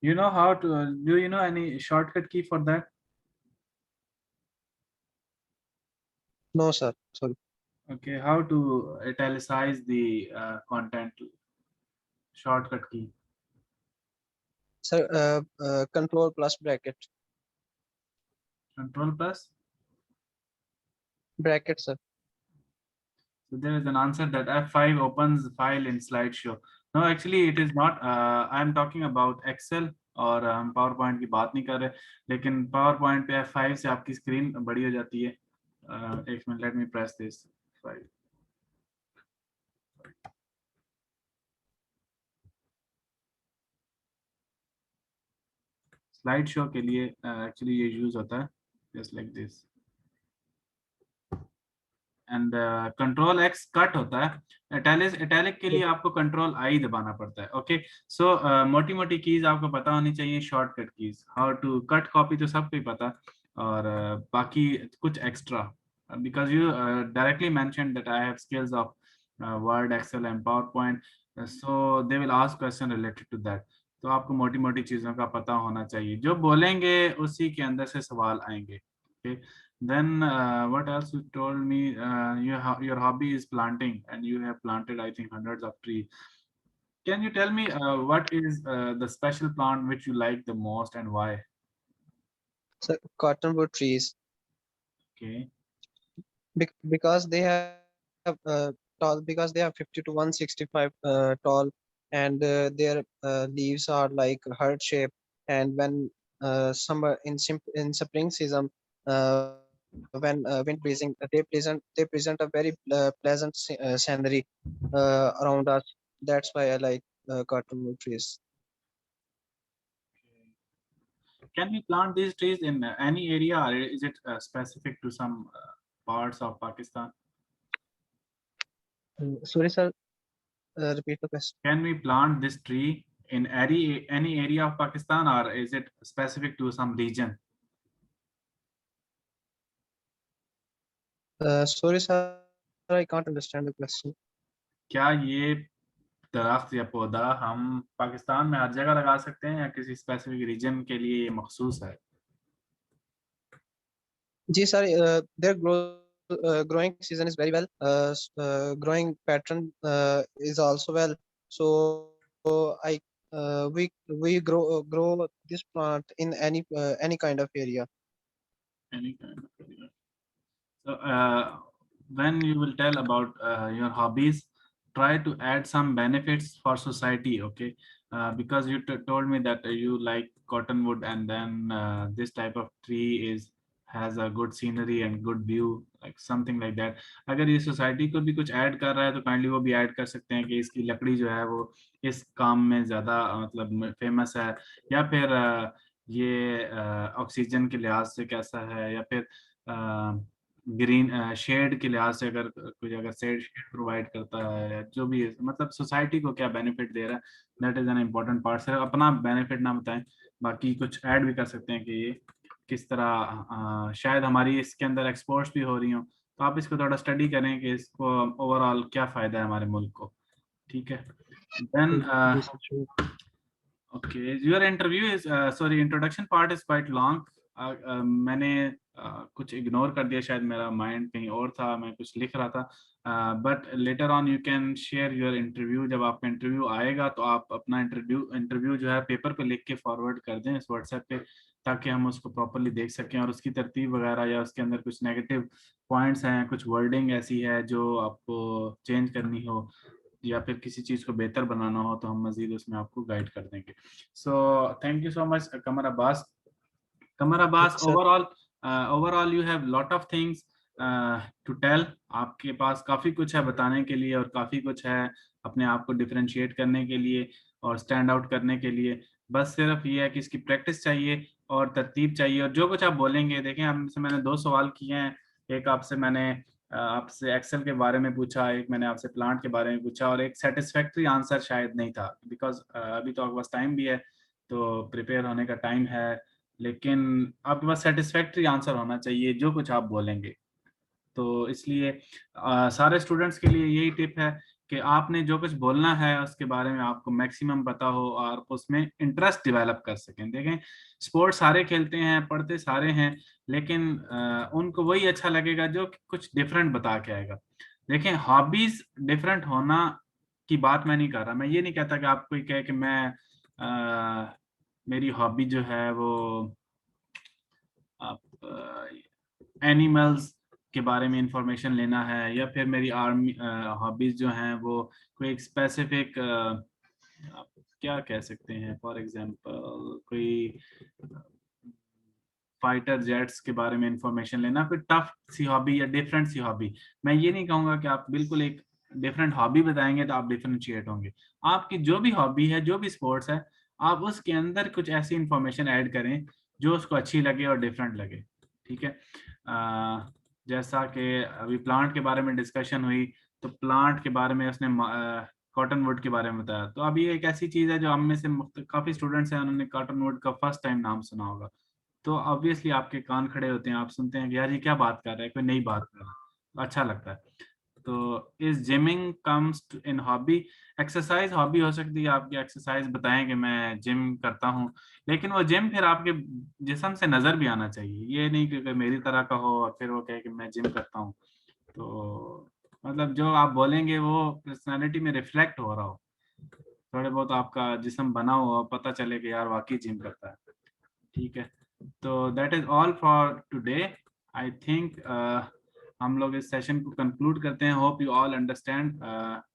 [SPEAKER 1] You know how to, do you know any shortcut key for that?
[SPEAKER 4] No, sir. Sorry.
[SPEAKER 1] Okay, how to italicize the content? Shortcut key.
[SPEAKER 4] Sir, control plus bracket.
[SPEAKER 1] Control plus.
[SPEAKER 4] Bracket, sir.
[SPEAKER 1] So there is an answer that F5 opens file in slideshow. No, actually it is not. I'm talking about Excel, और हम PowerPoint की बात नहीं कर रहे, लेकिन PowerPoint पे F5 से आपकी स्क्रीन बड़ी हो जाती है. एक minute, let me press this 5. Slide show के लिए एक्चुअली ये यूज होता है just like this, and control x cut होता है. इटैलिक के लिए आपको कंट्रोल आई दबाना पड़ता है. ओके, सो मोटी मोटी कीज आपको पता होनी चाहिए. Shortcut keys, how to cut copy तो सबको ही पता, और बाकी कुछ extra, because you directly mentioned that I have skills of Word, Excel and PowerPoint, so they will ask question related to that. तो आपको मोटी मोटी चीजों का पता होना चाहिए. जो बोलेंगे उसी के अंदर से सवाल आएंगे. Okay. Then what else you told me? Your hobby is planting, and you have planted, I think, hundreds of trees. Can you tell me what is the special plant which you like the most and why?
[SPEAKER 4] Sir, cottonwood trees.
[SPEAKER 1] Okay.
[SPEAKER 4] Because they have tall, because they are 50 to 165 tall, and their leaves are like heart shape. And when summer in spring season, when wind breezing, they present a very pleasant scenery around us. That's why I like cottonwood trees.
[SPEAKER 1] Can we plant these trees in any area, or is it specific to some parts of Pakistan?
[SPEAKER 4] Sorry, sir. Repeat the question.
[SPEAKER 1] Can we plant this tree in any area of Pakistan, or is it specific to some region?
[SPEAKER 4] Sorry, sir, I can't understand the question.
[SPEAKER 1] क्या ये दरख्त या पौधा हम पाकिस्तान में हर जगह लगा सकते हैं या किसी स्पेसिफिक रीजन के लिए ये मखसूस है?
[SPEAKER 4] जी sir, their growing season is very well. Growing pattern is also well. So I we grow this plant in any kind of area.
[SPEAKER 1] Any kind of area. So when you will tell about your hobbies, try to add some benefits for society, okay? Because you told me that you like cottonwood, and then this type of tree has a good scenery and good view, like something like that. अगर ये society को भी कुछ add कर रहा है तो kindly वो भी ऐड कर सकते हैं कि इसकी लकड़ी जो है वो इस काम में ज़्यादा मतलब फेमस है, या फिर ये ऑक्सीजन के लिहाज से कैसा है, या फिर ग्रीन शेड के लिहाज से अगर कोई अगर शेड प्रोवाइड करता है, जो भी है, मतलब सोसाइटी को क्या बेनिफिट दे रहा है, that is an important part. सिर्फ अपना बेनिफिट ना बताएं, बाकी कुछ ऐड भी कर सकते हैं कि ये किस तरह शायद हमारी इसके अंदर एक्सपोर्ट्स भी हो रही हो, तो आप इसको थोड़ा स्टडी करें कि इसको ओवरऑल क्या फ़ायदा है हमारे मुल्क को, ठीक है? Then
[SPEAKER 4] ji sir, sure.
[SPEAKER 1] Okay, your interview is sorry, introduction part is quite long. मैंने कुछ इग्नोर कर दिया, शायद मेरा माइंड कहीं और था, मैं कुछ लिख रहा था। But later on you can share your interview. जब आपका इंटरव्यू आएगा तो आप अपना इंटरव्यू जो है पेपर पे लिख के फॉरवर्ड कर दें इस व्हाट्सएप पे, ताकि हम उसको प्रॉपरली देख सकें और उसकी तरतीब वगैरह या उसके अंदर कुछ नेगेटिव पॉइंट्स हैं, कुछ वर्डिंग ऐसी है जो आपको चेंज करनी हो या फिर किसी चीज़ को बेहतर बनाना हो, तो हम मजीद उसमें आपको गाइड कर देंगे। So thank you so much Qamar Abbas. Qamar Abbas,
[SPEAKER 4] Yes, sir.
[SPEAKER 1] Overall you have lot of things to tell. आपके पास काफ़ी कुछ है बताने के लिए और काफ़ी कुछ है अपने आप को डिफरेंशिएट करने के लिए और स्टैंड आउट करने के लिए। बस सिर्फ ये है कि इसकी प्रैक्टिस चाहिए और तरतीब चाहिए, और जो कुछ आप बोलेंगे, देखें आपसे मैंने 2 सवाल किए हैं। एक आपसे मैंने आपसे एक्सेल के बारे में पूछा, एक मैंने आपसे प्लांट के बारे में पूछा, और एक सेटिस्फैक्ट्री आंसर शायद नहीं था, बिकॉज अभी तो आपके पास टाइम भी है, तो प्रिपेयर होने का टाइम है, लेकिन आपके पास सेटिस्फैक्ट्री आंसर होना चाहिए जो कुछ आप बोलेंगे। तो इसलिए सारे स्टूडेंट्स के लिए यही टिप है कि आपने जो कुछ बोलना है उसके बारे में आपको मैक्सिमम पता हो और उसमें इंटरेस्ट डेवलप कर सकें। देखें, स्पोर्ट्स सारे खेलते हैं, पढ़ते सारे हैं, लेकिन उनको वही अच्छा लगेगा जो कुछ डिफरेंट बता के आएगा। देखें, हॉबीज डिफरेंट होना की बात मैं नहीं कर रहा, मैं ये नहीं कहता कि आप कोई कहे कि मैं मेरी हॉबी जो है वो आप एनिमल्स के बारे में इंफॉर्मेशन लेना है, या फिर मेरी आर्मी हॉबीज जो हैं वो कोई एक स्पेसिफिक क्या कह सकते हैं, फॉर एग्जांपल कोई फाइटर जेट्स के बारे में इंफॉर्मेशन लेना, कोई टफ सी हॉबी या डिफरेंट सी हॉबी। मैं ये नहीं कहूँगा कि आप बिल्कुल एक डिफरेंट हॉबी बताएंगे तो आप डिफरेंशिएट होंगे। आपकी जो भी हॉबी है, जो भी स्पोर्ट्स है, आप उसके अंदर कुछ ऐसी इंफॉर्मेशन ऐड करें जो उसको अच्छी लगे और डिफरेंट लगे, ठीक है? जैसा कि अभी प्लांट के बारे में डिस्कशन हुई, तो प्लांट के बारे में उसने कॉटन वुड के बारे में बताया, तो अभी एक ऐसी चीज़ है जो हम में से काफ़ी स्टूडेंट्स हैं, उन्होंने कॉटन वुड का फर्स्ट टाइम नाम सुना होगा, तो ऑब्वियसली आपके कान खड़े होते हैं, आप सुनते हैं कि यार ये क्या बात कर रहा है, कोई नई बात कर रहा है, तो अच्छा लगता है। तो इस gymming comes in hobby. Exercise hobby हो सकती है आपकी, एक्सरसाइज बताएं कि मैं जिम करता हूँ, लेकिन वो जिम फिर आपके जिस्म से नजर भी आना चाहिए, ये नहीं कि मेरी तरह का हो और फिर वो कहे कि मैं जिम करता हूँ। तो मतलब जो आप बोलेंगे वो पर्सनालिटी में रिफ्लेक्ट हो रहा हो, थोड़े बहुत आपका जिस्म बना हुआ, पता चले कि यार वाकई जिम करता है, ठीक है? तो that is all for today. I think हम लोग इस सेशन को कंक्लूड करते हैं। Hope you all understand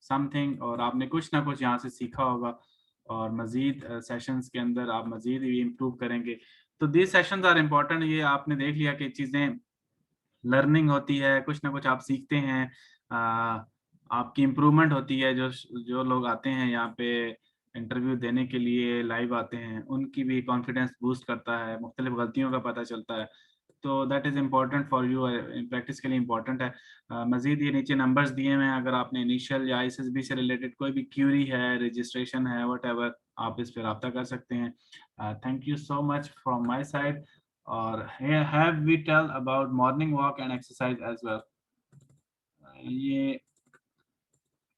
[SPEAKER 1] something, और आपने कुछ ना कुछ यहाँ से सीखा होगा, और मजीद सेशंस के अंदर आप मजीद भी इम्प्रूव करेंगे। तो दिस सेशंस आर इम्पोर्टेंट। ये आपने देख लिया कि चीज़ें लर्निंग होती है, कुछ ना कुछ आप सीखते हैं, आपकी इम्प्रूवमेंट होती है। जो जो लोग आते हैं यहाँ पे इंटरव्यू देने के लिए लाइव आते हैं, उनकी भी कॉन्फिडेंस बूस्ट करता है, मुख्तलिफ गलतियों का पता चलता है, तो that is important for you, practice के लिए इम्पॉर्टेंट है। मजीद ये नीचे नंबर्स दिए हुए हैं, अगर आपने इनिशियल या ISSB से रिलेटेड कोई भी क्यूरी है, रजिस्ट्रेशन है, व्हाटएवर, आप इस पर रब्ता कर सकते हैं। Thank you so much from my side, और have we tell about morning walk and exercise as well? ये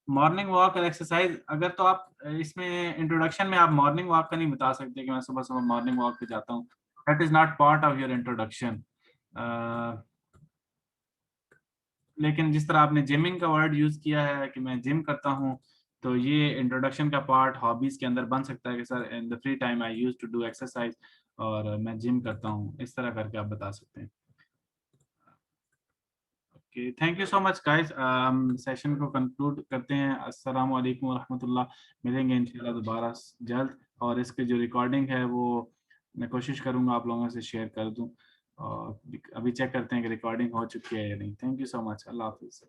[SPEAKER 1] मॉर्निंग वॉक और एक्सरसाइज, अगर तो आप इसमें इंट्रोडक्शन में आप मॉर्निंग वॉक का नहीं बता सकते कि मैं सुबह सुबह मॉर्निंग वॉक पे जाता हूँ, that is not part of your introduction. लेकिन जिस तरह आपने जिमिंग का वर्ड यूज किया है कि मैं जिम करता हूँ, तो ये इंट्रोडक्शन का पार्ट हॉबीज के अंदर बन सकता है कि sir in the free time I use to do exercise, और मैं जिम करता हूँ, इस तरह करके आप बता सकते हैं। Okay, thank you so much guys, हम सेशन को कंक्लूड करते हैं। अस्सलाम वालेकुम व रहमतुल्लाह, मिलेंगे इंशाल्लाह दोबारा जल्द, और इसकी जो रिकॉर्डिंग है वो मैं कोशिश करूंगा आप लोगों से शेयर कर दूं, और अभी चेक करते हैं कि रिकॉर्डिंग हो चुकी है या नहीं। थैंक यू सो मच, अल्लाह हाफिज़।